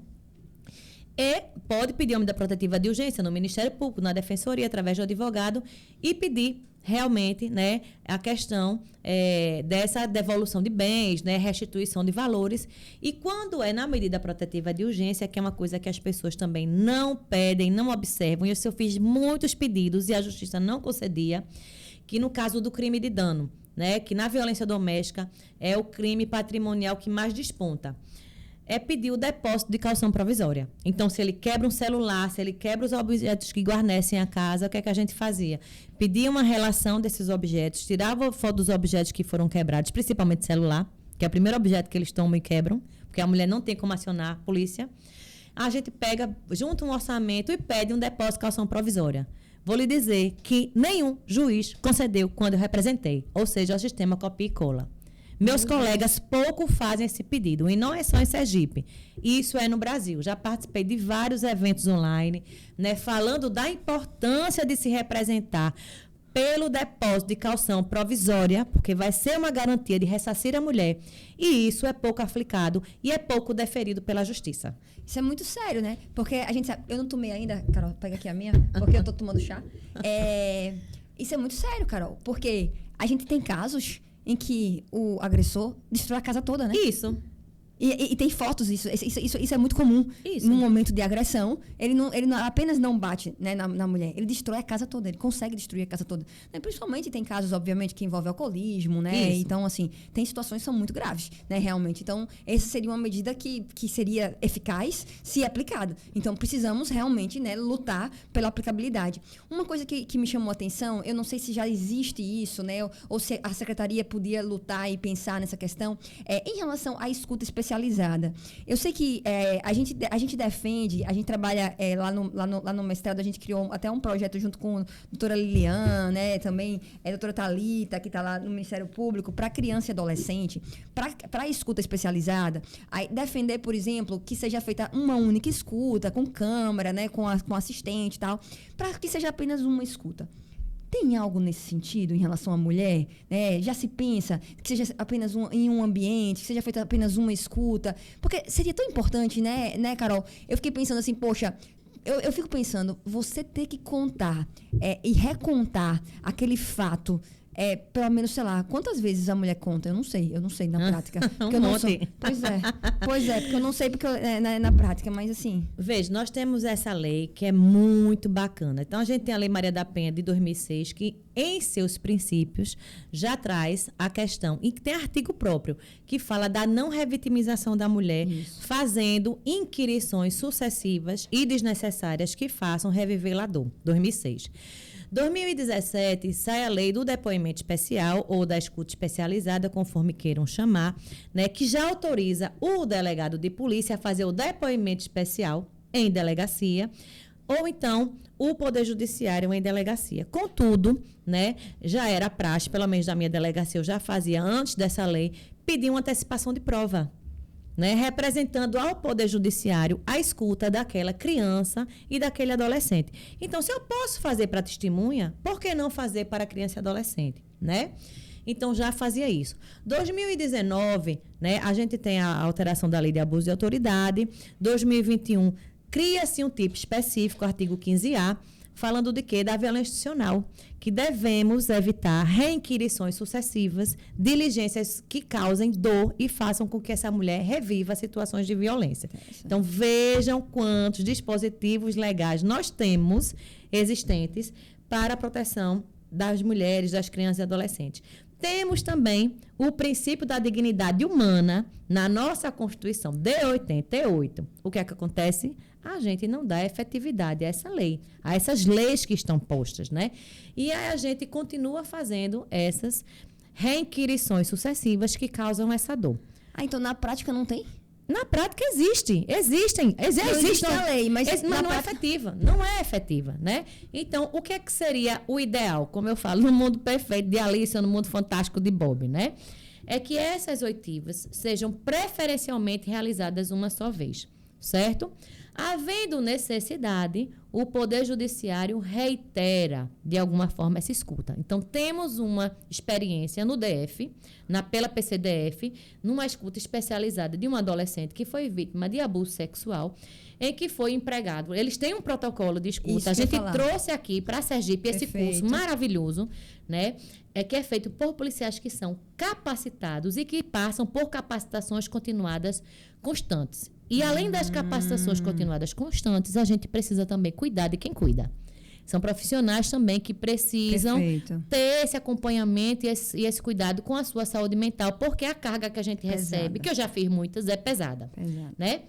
E pode pedir uma medida protetiva de urgência no Ministério Público, na Defensoria, através do advogado, e pedir realmente, né, a questão dessa devolução de bens, né, restituição de valores. E quando é na medida protetiva de urgência, que é uma coisa que as pessoas também não pedem, não observam, e eu fiz muitos pedidos e a Justiça não concedia, que no caso do crime de dano, né, que na violência doméstica é o crime patrimonial que mais desponta, é pedir o depósito de caução provisória. Então, se ele quebra um celular, se ele quebra os objetos que guarnecem a casa, o que é que a gente fazia? Pedia uma relação desses objetos, tirava foto dos objetos que foram quebrados, principalmente celular, que é o primeiro objeto que eles tomam e quebram, porque a mulher não tem como acionar a polícia. A gente pega, junta um orçamento e pede um depósito de caução provisória. Vou lhe dizer que nenhum juiz concedeu quando eu representei, ou seja, o sistema copia e cola. Meus colegas pouco fazem esse pedido, e não é só em Sergipe. Isso é no Brasil. Já participei de vários eventos online, né, falando da importância de se representar pelo depósito de caução provisória, porque vai ser uma garantia de ressarcir a mulher. E isso é pouco aplicado e é pouco deferido pela Justiça. Isso é muito sério, né? Porque a gente sabe... Eu não tomei ainda, Carol, pega aqui a minha, porque eu tô tomando chá. Isso é muito sério, Carol, porque a gente tem casos em que o agressor destrói a casa toda, né? Isso. E tem fotos disso. Isso é muito comum. Isso. Num momento de agressão, ele não apenas não bate, né, na mulher, ele destrói a casa toda, ele consegue destruir a casa toda. Né? Principalmente tem casos, obviamente, que envolvem alcoolismo, né? Isso. Então, assim, tem situações que são muito graves, né, realmente. Então, essa seria uma medida que seria eficaz se aplicada. Então, precisamos realmente, né, lutar pela aplicabilidade. Uma coisa que me chamou a atenção, eu não sei se já existe isso, né? Ou se a Secretaria podia lutar e pensar nessa questão, em relação à escuta especializada. Eu sei que a gente defende, a gente trabalha lá no mestrado, a gente criou até um projeto junto com a doutora Lilian, né, também a doutora Thalita, que está lá no Ministério Público, para criança e adolescente, para escuta especializada, aí defender, por exemplo, que seja feita uma única escuta, com câmera, né, com assistente e tal, para que seja apenas uma escuta. Tem algo nesse sentido em relação à mulher? Né? Já se pensa que seja apenas em um ambiente, que seja feita apenas uma escuta? Porque seria tão importante, né, Carol? Eu fiquei pensando assim, poxa, eu fico pensando, você ter que contar e recontar aquele fato, pelo menos, sei lá, quantas vezes a mulher conta? Eu não sei na prática. Porque eu não sou, pois é, porque eu não sei porque na prática, mas assim... Veja, nós temos essa lei que é muito bacana. Então, a gente tem a Lei Maria da Penha de 2006, que em seus princípios já traz a questão, e que tem artigo próprio, que fala da não revitimização da mulher, Isso. fazendo inquirições sucessivas e desnecessárias que façam reviver a dor. 2006. 2017, sai a lei do depoimento especial ou da escuta especializada, conforme queiram chamar, né, que já autoriza o delegado de polícia a fazer o depoimento especial em delegacia, ou então o Poder Judiciário em delegacia. Contudo, né, já era praxe, pelo menos na minha delegacia, eu já fazia antes dessa lei, pedir uma antecipação de prova. né, representando ao Poder Judiciário a escuta daquela criança e daquele adolescente. Então, se eu posso fazer para testemunha, por que não fazer para criança e adolescente, né? Então, já fazia isso. 2019, né, a gente tem a alteração da Lei de Abuso de Autoridade. 2021, cria-se um tipo específico, artigo 15A, falando de quê? Da violência institucional, que devemos evitar reinquirições sucessivas, diligências que causem dor e façam com que essa mulher reviva situações de violência. Então, vejam quantos dispositivos legais nós temos existentes para a proteção das mulheres, das crianças e adolescentes. Temos também o princípio da dignidade humana na nossa Constituição de 88. O que é que acontece? A gente não dá efetividade a essa lei, a essas leis que estão postas, né? E aí a gente continua fazendo essas reinquirições sucessivas que causam essa dor. Então na prática não tem? Na prática existem. Existe a lei, mas não é efetiva. Não é efetiva, né? Então, o que é que seria o ideal? Como eu falo, no mundo perfeito de Alice ou no mundo fantástico de Bob, né? É que essas oitivas sejam preferencialmente realizadas uma só vez, certo? Havendo necessidade, o Poder Judiciário reitera, de alguma forma, essa escuta. Então, temos uma experiência no DF, pela PCDF, numa escuta especializada de um adolescente que foi vítima de abuso sexual, em que foi empregado. Eles têm um protocolo de escuta. Isso a gente trouxe aqui para a Sergipe esse curso maravilhoso, né? Que é feito por policiais que são capacitados e que passam por capacitações continuadas constantes. E além das capacitações continuadas constantes, a gente precisa também cuidar de quem cuida. São profissionais também que precisam ter esse acompanhamento e esse cuidado com a sua saúde mental, porque a carga que a gente recebe, que eu já fiz muitas, é pesada. Né?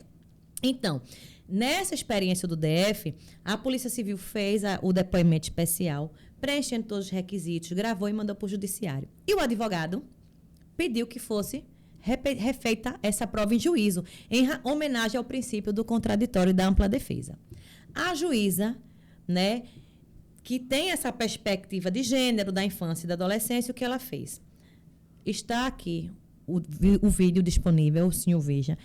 Então, nessa experiência do DF, a Polícia Civil fez o depoimento especial, preenchendo todos os requisitos, gravou e mandou para o judiciário. E o advogado pediu que fosse refeita essa prova em juízo, em homenagem ao princípio do contraditório e da ampla defesa. A juíza, né, que tem essa perspectiva de gênero, da infância e da adolescência, o que ela fez? Está aqui o vídeo disponível, o senhor veja.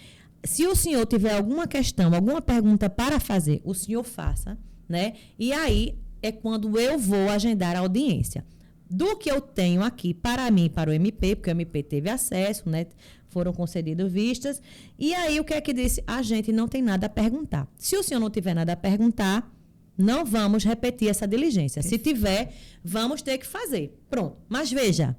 Se o senhor tiver alguma questão, alguma pergunta para fazer, o senhor faça, né? E aí é quando eu vou agendar a audiência. Do que eu tenho aqui para mim, para o MP, porque o MP teve acesso, né? Foram concedidas vistas. E aí, o que é que disse? A gente não tem nada a perguntar. Se o senhor não tiver nada a perguntar, não vamos repetir essa diligência. Se tiver, vamos ter que fazer. Pronto. Mas veja,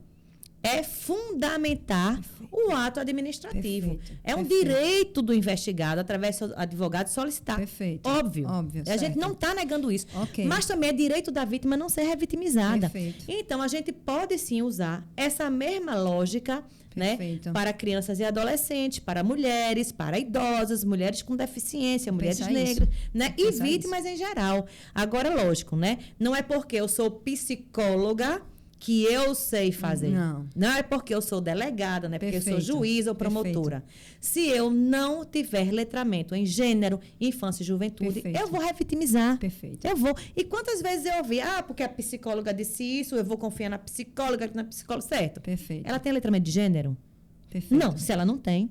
é fundamentar o ato administrativo. É um direito do investigado, através do advogado, solicitar. Óbvio. A gente não está negando isso. Mas também é direito da vítima não ser revitimizada. Então, a gente pode sim usar essa mesma lógica, né, para crianças e adolescentes, para mulheres, para idosas, mulheres com deficiência, mulheres negras, né, e vítimas em geral. Agora, lógico, né? Não é porque eu sou psicóloga que eu sei fazer. Não é porque eu sou delegada, não é porque eu sou juíza ou promotora. Se eu não tiver letramento em gênero, infância e juventude, eu vou revitimizar. Eu vou. E quantas vezes eu ouvi, porque a psicóloga disse isso, eu vou confiar na psicóloga, certo? Ela tem letramento de gênero? Não, se ela não tem,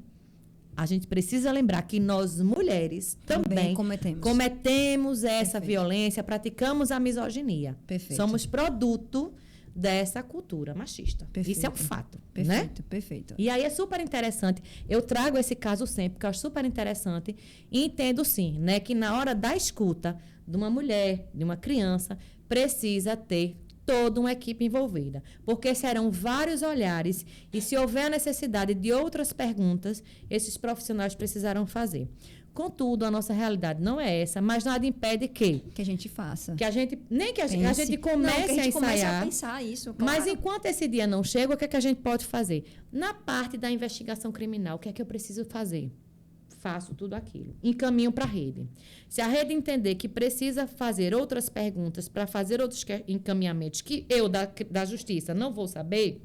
a gente precisa lembrar que nós, mulheres, também cometemos essa violência, praticamos a misoginia. Somos produto dessa cultura machista. Isso é um fato. Perfeito. E aí é super interessante. Eu trago esse caso sempre, porque eu acho super interessante. E entendo, sim, né, que na hora da escuta de uma mulher, de uma criança, precisa ter toda uma equipe envolvida. Porque serão vários olhares e, se houver a necessidade de outras perguntas, esses profissionais precisarão fazer. Contudo, a nossa realidade não é essa, mas nada impede que a gente faça. Que a gente, nem que a gente comece a ensaiar. A pensar isso, claro. Mas enquanto esse dia não chega, o que é que a gente pode fazer? Na parte da investigação criminal, o que é que eu preciso fazer? Faço tudo aquilo. Encaminho para a rede. Se a rede entender que precisa fazer outras perguntas para fazer outros encaminhamentos que eu, da justiça, não vou saber,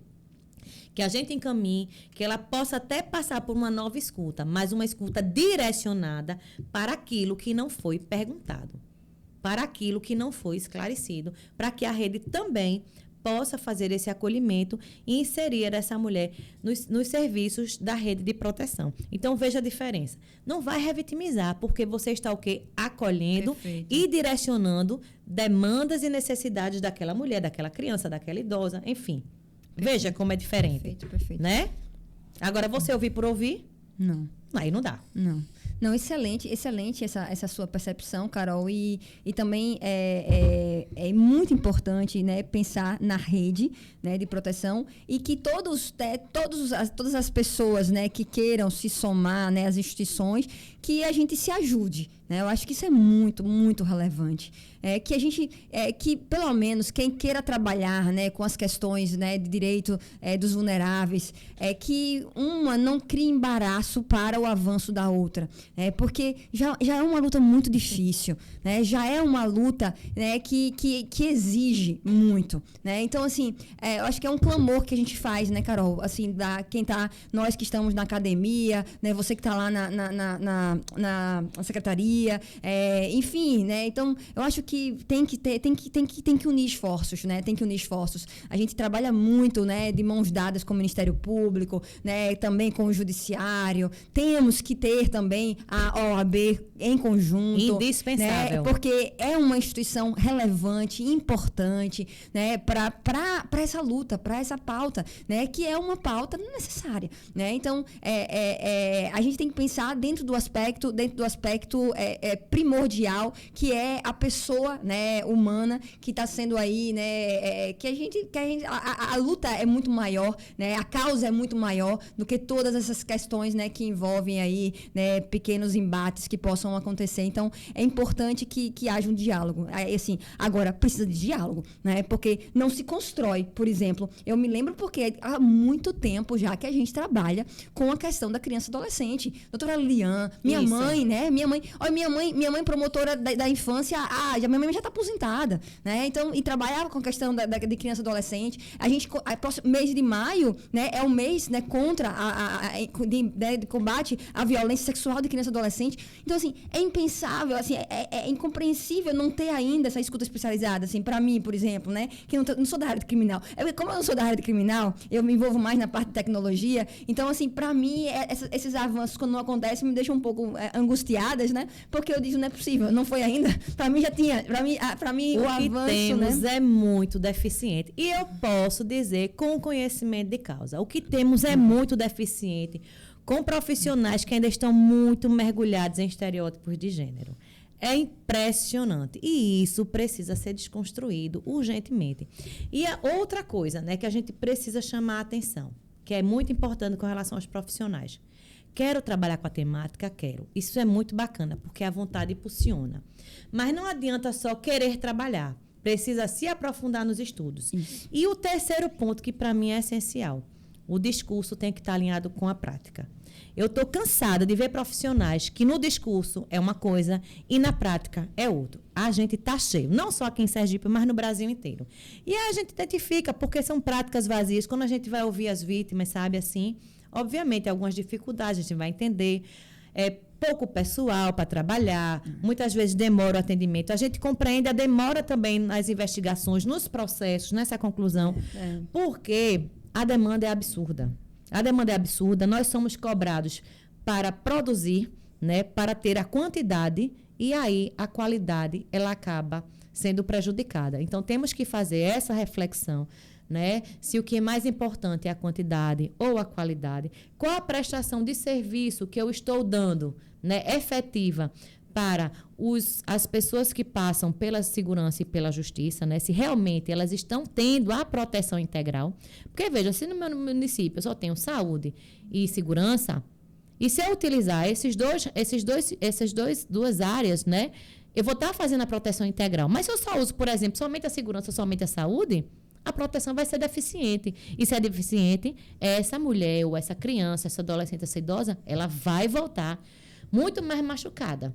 que a gente encaminhe, que ela possa até passar por uma nova escuta, mas uma escuta direcionada para aquilo que não foi perguntado, para aquilo que não foi esclarecido, para que a rede também possa fazer esse acolhimento e inserir essa mulher nos serviços da rede de proteção. Então, veja a diferença. Não vai revitimizar, porque você está o quê? Acolhendo e direcionando demandas e necessidades daquela mulher, daquela criança, daquela idosa, enfim. Veja como é diferente. Perfeito. Né? Agora, você ouvir por ouvir? Não. Aí não dá. Não, excelente essa sua percepção, Carol. E também é muito importante, né, pensar na rede, né, de proteção e que todas as pessoas, né, que queiram se somar, né, às instituições, que a gente se ajude. Né? Eu acho que isso é muito, muito relevante. Que a gente, que pelo menos quem queira trabalhar, né, com as questões, né, de direito dos vulneráveis, que uma não crie embaraço para o avanço da outra. Porque já é uma luta muito difícil, né? Já é uma luta, né, que exige muito. Né? Então, assim, eu acho que é um clamor que a gente faz, né, Carol? Assim, nós que estamos na academia, né, você que está lá na secretaria, enfim, né? Então, eu acho que tem que unir esforços, né? Tem que unir esforços. A gente trabalha muito, né, de mãos dadas com o Ministério Público, né, também com o Judiciário. Temos que ter também a OAB em conjunto. Indispensável. Né? Porque é uma instituição relevante, importante, né, para essa luta, para essa pauta, né, que é uma pauta necessária. Né? Então, a gente tem que pensar dentro do aspecto primordial, que é a pessoa, né, humana que está sendo aí, né, a luta é muito maior, né, a causa é muito maior do que todas essas questões, né, que envolvem aí, né, pequenos embates que possam acontecer. Então, é importante que haja um diálogo. Assim, agora, precisa de diálogo, né, porque não se constrói, por exemplo. Eu me lembro porque há muito tempo já que a gente trabalha com a questão da criança e adolescente. Doutora Lilian, minha mãe, né, minha mãe promotora da infância, minha mãe já está aposentada, né? Então, e trabalhava com a questão de criança e adolescente. A gente, mês de maio, né, é o mês, né, contra de combate à violência sexual de criança e adolescente. Então, assim, é impensável, assim, é incompreensível não ter ainda essa escuta especializada, assim, para mim, por exemplo, né, que não sou da área de criminal. Como eu não sou da área de criminal, eu me envolvo mais na parte de tecnologia. Então, assim, para mim, esses avanços, quando não acontecem, me deixam um pouco angustiadas, né? Porque eu digo, não é possível, não foi ainda. Para mim já tinha, para mim o avanço, temos, né, é muito deficiente. E eu posso dizer com conhecimento de causa, o que temos é muito deficiente, com profissionais que ainda estão muito mergulhados em estereótipos de gênero. É impressionante. E isso precisa ser desconstruído urgentemente. E a outra coisa, né, que a gente precisa chamar a atenção, que é muito importante com relação aos profissionais. Quero trabalhar com a temática? Quero. Isso é muito bacana, porque a vontade impulsiona. Mas não adianta só querer trabalhar. Precisa se aprofundar nos estudos. Isso. E o terceiro ponto, que para mim é essencial, o discurso tem que estar alinhado com a prática. Eu estou cansada de ver profissionais que no discurso é uma coisa e na prática é outra. A gente está cheio, não só aqui em Sergipe, mas no Brasil inteiro. E a gente identifica, porque são práticas vazias. Quando a gente vai ouvir as vítimas, sabe, assim, obviamente, algumas dificuldades, a gente vai entender. Pouco pessoal para trabalhar, muitas vezes demora o atendimento. A gente compreende a demora também nas investigações, nos processos, nessa conclusão, porque a demanda é absurda. A demanda é absurda, nós somos cobrados para produzir, né, para ter a quantidade, e aí a qualidade ela acaba sendo prejudicada. Então, temos que fazer essa reflexão, né? Se o que é mais importante é a quantidade ou a qualidade, qual a prestação de serviço que eu estou dando, né, efetiva para as pessoas que passam pela segurança e pela justiça, né, se realmente elas estão tendo a proteção integral. Porque, veja, se no meu município eu só tenho saúde e segurança, e se eu utilizar essas duas áreas, né, eu vou estar fazendo a proteção integral. Mas se eu só uso, por exemplo, somente a segurança, somente a saúde, a proteção vai ser deficiente. E se é deficiente, essa mulher ou essa criança, essa adolescente, essa idosa, ela vai voltar muito mais machucada,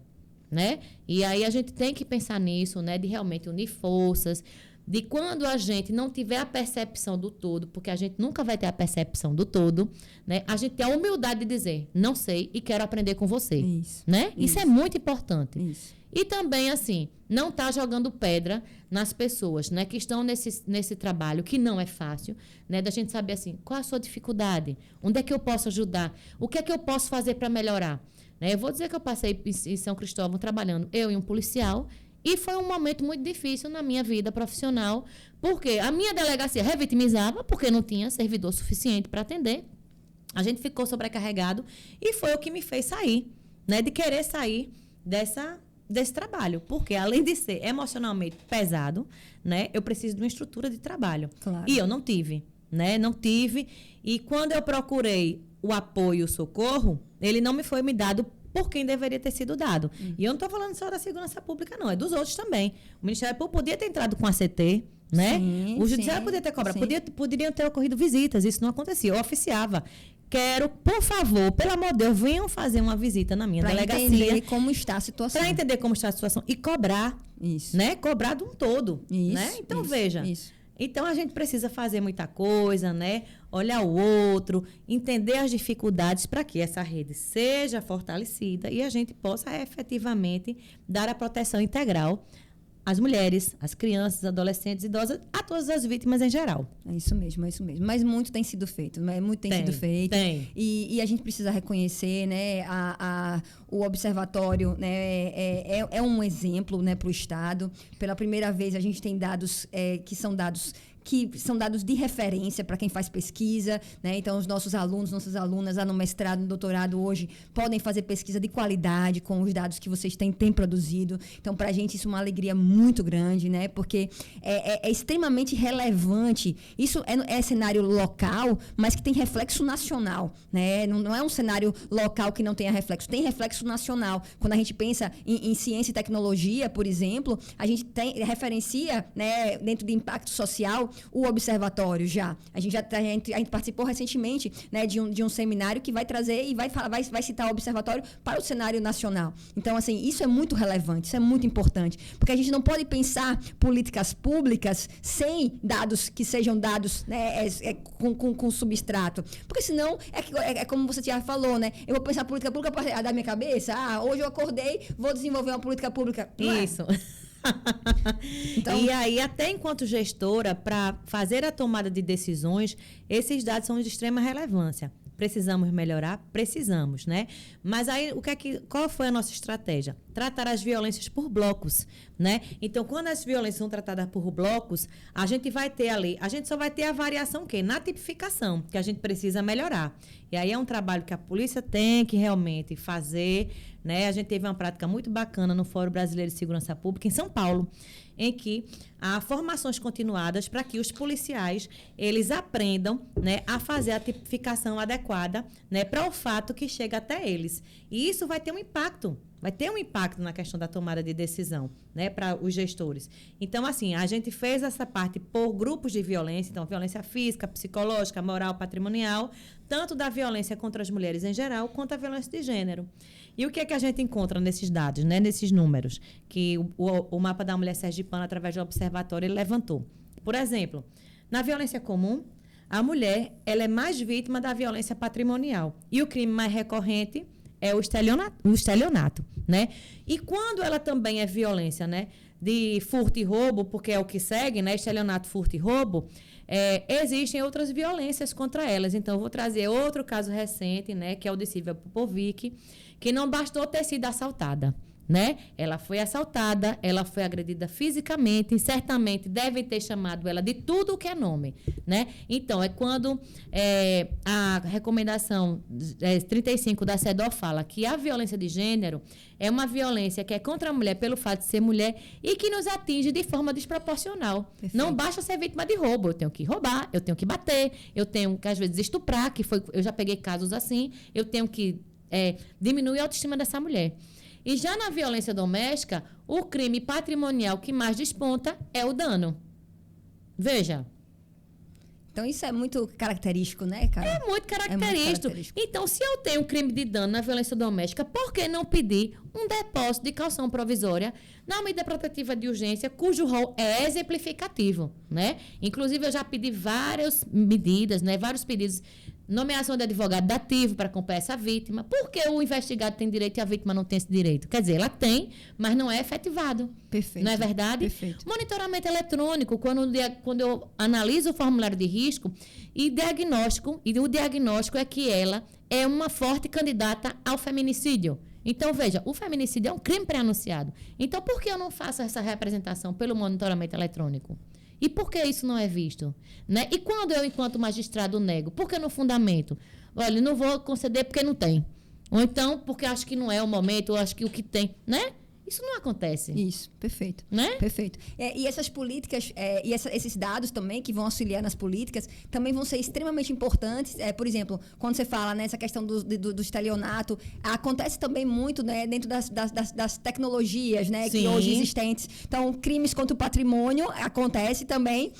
né? E aí a gente tem que pensar nisso, né? De realmente unir forças, de quando a gente não tiver a percepção do todo, porque a gente nunca vai ter a percepção do todo, né? A gente ter a humildade de dizer, não sei e quero aprender com você. Isso. Né? Isso é muito importante. Isso. E também, assim, não tá jogando pedra nas pessoas, né, que estão nesse trabalho, que não é fácil, né, da gente saber, assim, qual é a sua dificuldade, onde é que eu posso ajudar, o que é que eu posso fazer para melhorar. Né? Eu vou dizer que eu passei em São Cristóvão trabalhando, eu e um policial, e foi um momento muito difícil na minha vida profissional, porque a minha delegacia revitimizava, porque não tinha servidor suficiente para atender. A gente ficou sobrecarregado e foi o que me fez sair, né, de querer sair desse trabalho, porque além de ser emocionalmente pesado, né, eu preciso de uma estrutura de trabalho. Claro. E eu não tive, né? Não tive. E quando eu procurei o apoio e o socorro, ele não me foi me dado por quem deveria ter sido dado. E eu não estou falando só da segurança pública, não, é dos outros também. O Ministério Público podia ter entrado com a CT, né? Sim, o Judiciário poderia ter cobrado, poderiam ter ocorrido visitas, isso não acontecia, eu oficiava. Quero, por favor, pelo amor de Deus, venham fazer uma visita na minha delegacia. Para entender como está a situação. Para entender como está a situação e cobrar. Isso. Né? Cobrar de um todo. Isso, Né? Então, isso, veja. isso. Então, a gente precisa fazer muita coisa, né? Olhar o outro, entender as dificuldades para que essa rede seja fortalecida e a gente possa efetivamente dar a proteção integral às mulheres, às crianças, adolescentes, idosas, a todas as vítimas em geral. É isso mesmo, é isso mesmo. Mas muito tem sido feito, né? Muito tem sido feito. Tem. E a gente precisa reconhecer, né? O observatório, né? É um exemplo, né, para o Estado. Pela primeira vez a gente tem dados que são dados de referência para quem faz pesquisa, né? Então, os nossos alunos, nossas alunas, lá no mestrado, no doutorado hoje, podem fazer pesquisa de qualidade com os dados que vocês têm produzido. Então, para a gente, isso é uma alegria muito grande, né? Porque é extremamente relevante. Isso é cenário local, mas que tem reflexo nacional, né? Não é um cenário local que não tenha reflexo. Tem reflexo nacional. Quando a gente pensa em ciência e tecnologia, por exemplo, a gente referencia, né, dentro de impacto social, o observatório já. A gente participou recentemente, né, de um seminário que vai trazer e vai citar o observatório para o cenário nacional. Então, assim, isso é muito relevante, isso é muito importante, porque a gente não pode pensar políticas públicas sem dados que sejam dados, né, com substrato. Porque senão, é como você já falou, né? Eu vou pensar política pública da minha cabeça. Hoje eu acordei, vou desenvolver uma política pública. Isso. Então, e aí, até enquanto gestora, para fazer a tomada de decisões, esses dados são de extrema relevância. Precisamos melhorar? Precisamos, né? Mas aí, qual foi a nossa estratégia? Tratar as violências por blocos, né? Então, quando as violências são tratadas por blocos, a gente só vai ter a variação o quê? Na tipificação, que a gente precisa melhorar. E aí é um trabalho que a polícia tem que realmente fazer, né? A gente teve uma prática muito bacana no Fórum Brasileiro de Segurança Pública em São Paulo, em que há formações continuadas para que os policiais eles aprendam, né, a fazer a tipificação adequada, né, para o fato que chega até eles. E isso vai ter um impacto na questão da tomada de decisão, né, para os gestores. Então, assim, a gente fez essa parte por grupos de violência, então, violência física, psicológica, moral, patrimonial, tanto da violência contra as mulheres em geral, quanto a violência de gênero. E o que é que a gente encontra nesses dados, né, nesses números, que o mapa da mulher sergipana, através do observatório, ele levantou? Por exemplo, na violência comum, a mulher ela é mais vítima da violência patrimonial. E o crime mais recorrente é o estelionato, né? E quando ela também é violência, né, de furto e roubo, porque é o que segue, né, estelionato, furto e roubo, existem outras violências contra elas. Então, eu vou trazer outro caso recente, né, que é o de Silvia Popovic, que não bastou ter sido assaltada, né? Ela foi assaltada, ela foi agredida fisicamente, certamente devem ter chamado ela de tudo o que é nome, né? Então, é quando a recomendação 35 da CEDAW fala que a violência de gênero é uma violência que é contra a mulher pelo fato de ser mulher e que nos atinge de forma desproporcional. Perfeito. Não basta ser vítima de roubo, eu tenho que roubar, eu tenho que bater, eu tenho que, às vezes, estuprar, eu já peguei casos assim, eu tenho que diminuir a autoestima dessa mulher. E já na violência doméstica, o crime patrimonial que mais desponta é o dano. Veja. Então, isso é muito característico, né, cara? É muito característico. Então, se eu tenho um crime de dano na violência doméstica, por que não pedir um depósito de calção provisória na medida protetiva de urgência, cujo rol é exemplificativo, né? Inclusive, eu já pedi várias medidas, né? Vários pedidos. Nomeação de advogado dativo para acompanhar essa vítima. Por que o investigado tem direito e a vítima não tem esse direito? Quer dizer, ela tem, mas não é efetivado. Perfeito. Não é verdade? Perfeito. Monitoramento eletrônico, quando eu analiso o formulário de risco e o diagnóstico é que ela é uma forte candidata ao feminicídio. Então, veja, o feminicídio é um crime pré-anunciado. Então, por que eu não faço essa representação pelo monitoramento eletrônico? E por que isso não é visto? Né? E quando eu, enquanto magistrado, nego? Por que no fundamento? Olha, não vou conceder porque não tem. Ou então, porque acho que não é o momento, ou acho que o que tem, né? Isso não acontece. Isso, perfeito. Né? Perfeito. E essas políticas, esses dados também, que vão auxiliar nas políticas, também vão ser extremamente importantes. Por exemplo, quando você fala nessa questão do estelionato, acontece também muito, né, dentro das tecnologias, né, que hoje existentes. Então, crimes contra o patrimônio acontece também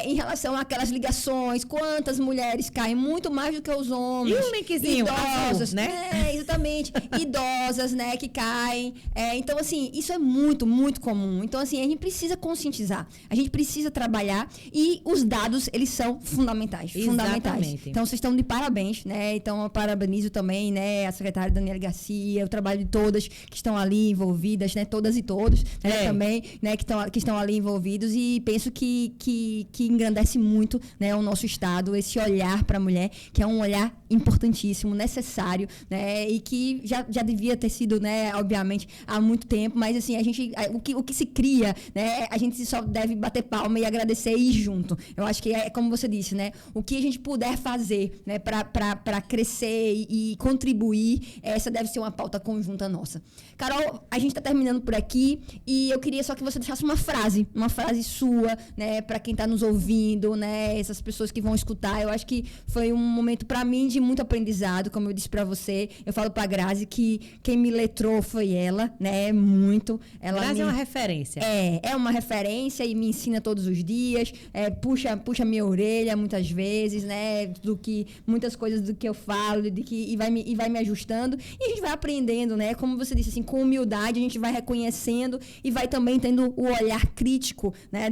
em relação àquelas ligações. Quantas mulheres caem? Muito mais do que os homens. E o linkzinho idosas, azul, né? Exatamente. Idosas, né, que caem. Então, assim, isso é muito, muito comum. Então, assim, a gente precisa conscientizar. A gente precisa trabalhar e os dados, eles são fundamentais. Fundamentais. Então, vocês estão de parabéns, né? Então, eu parabenizo também, né, a secretária Daniela Garcia, o trabalho de todas que estão ali envolvidas, né? Todas e todos, né? Também, né? Que estão ali envolvidos e penso que engrandece muito, né, o nosso Estado, esse olhar para a mulher, que é um olhar importantíssimo, necessário, né? E que já devia ter sido, né, obviamente, há muito tempo, mas assim, o que se cria, né, a gente só deve bater palma e agradecer e ir junto. Eu acho que é como você disse, né, o que a gente puder fazer, né, para crescer e contribuir, essa deve ser uma pauta conjunta nossa. Carol, a gente está terminando por aqui e eu queria só que você deixasse uma frase sua, né, para quem está nos ouvindo, né, essas pessoas que vão escutar. Eu acho que foi um momento para mim de muito aprendizado, como eu disse para você. Eu falo para a Grazi que quem me letrou foi ela, né, muito. Grazi é uma referência. É uma referência e me ensina todos os dias, puxa minha orelha muitas vezes, né, muitas coisas do que eu falo, e vai me ajustando, e a gente vai aprendendo, né, como você disse, assim, com humildade, a gente vai reconhecendo e vai também tendo o olhar crítico, né,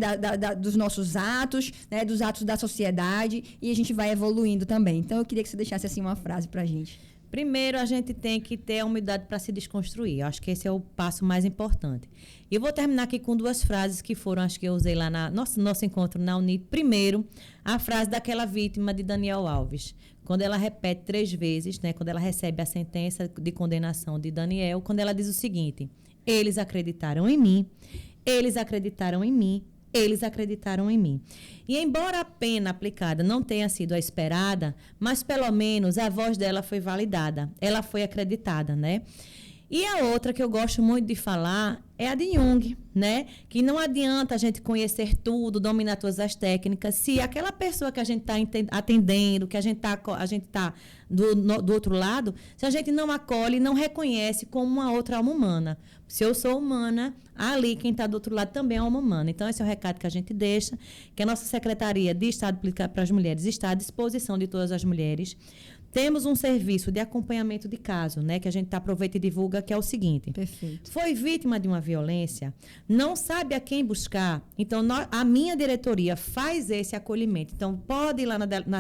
dos nossos atos, né, dos atos da sociedade, e a gente vai evoluindo também. Então, eu queria que você deixasse, assim, uma frase pra gente. Primeiro, a gente tem que ter a humildade para se desconstruir. Eu acho que esse é o passo mais importante. E eu vou terminar aqui com duas frases que foram, acho que eu usei lá no nosso encontro na Unip. Primeiro, a frase daquela vítima de Daniel Alves, quando ela repete 3 vezes, né, quando ela recebe a sentença de condenação de Daniel, quando ela diz o seguinte: eles acreditaram em mim, eles acreditaram em mim, eles acreditaram em mim. E embora a pena aplicada não tenha sido a esperada, mas pelo menos a voz dela foi validada, ela foi acreditada, né? E a outra que eu gosto muito de falar é a de Jung, né? Que não adianta a gente conhecer tudo, dominar todas as técnicas, se aquela pessoa que a gente está atendendo, que a gente tá do outro lado, se a gente não acolhe, não reconhece como uma outra alma humana. Se eu sou humana, ali quem está do outro lado também é alma humana. Então, esse é o recado que a gente deixa, que a nossa Secretaria de Estado para as Mulheres está à disposição de todas as mulheres. Temos um serviço de acompanhamento de caso, né, que a gente aproveita e divulga, que é o seguinte. Perfeito. Foi vítima de uma violência, não sabe a quem buscar, então a minha diretoria faz esse acolhimento. Então, pode ir lá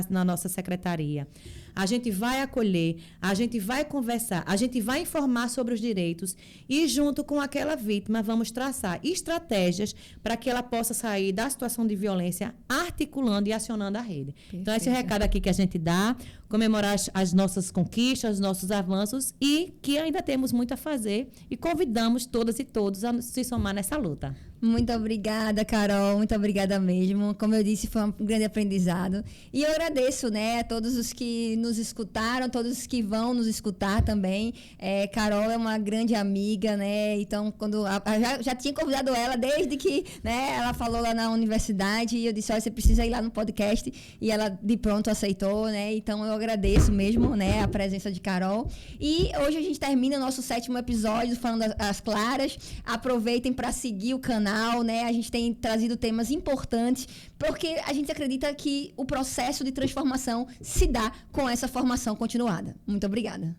na nossa secretaria. A gente vai acolher, a gente vai conversar, a gente vai informar sobre os direitos e, junto com aquela vítima, vamos traçar estratégias para que ela possa sair da situação de violência, articulando e acionando a rede. Perfeito. Então, esse é o recado aqui que a gente dá, comemorar as nossas conquistas, os nossos avanços e que ainda temos muito a fazer e convidamos todas e todos a se somar nessa luta. Muito obrigada, Carol. Muito obrigada mesmo. Como eu disse, foi um grande aprendizado. E eu agradeço, né, a todos os que nos escutaram, todos os que vão nos escutar também. Carol é uma grande amiga, né? Então, quando já tinha convidado ela desde que, né, ela falou lá na universidade e eu disse, olha, você precisa ir lá no podcast, e ela de pronto aceitou, né? Então, eu agradeço mesmo, né, a presença de Carol. E hoje a gente termina o nosso 7º episódio falando as claras. Aproveitem para seguir o canal, né? A gente tem trazido temas importantes, porque a gente acredita que o processo de transformação se dá com essa formação continuada. Muito obrigada.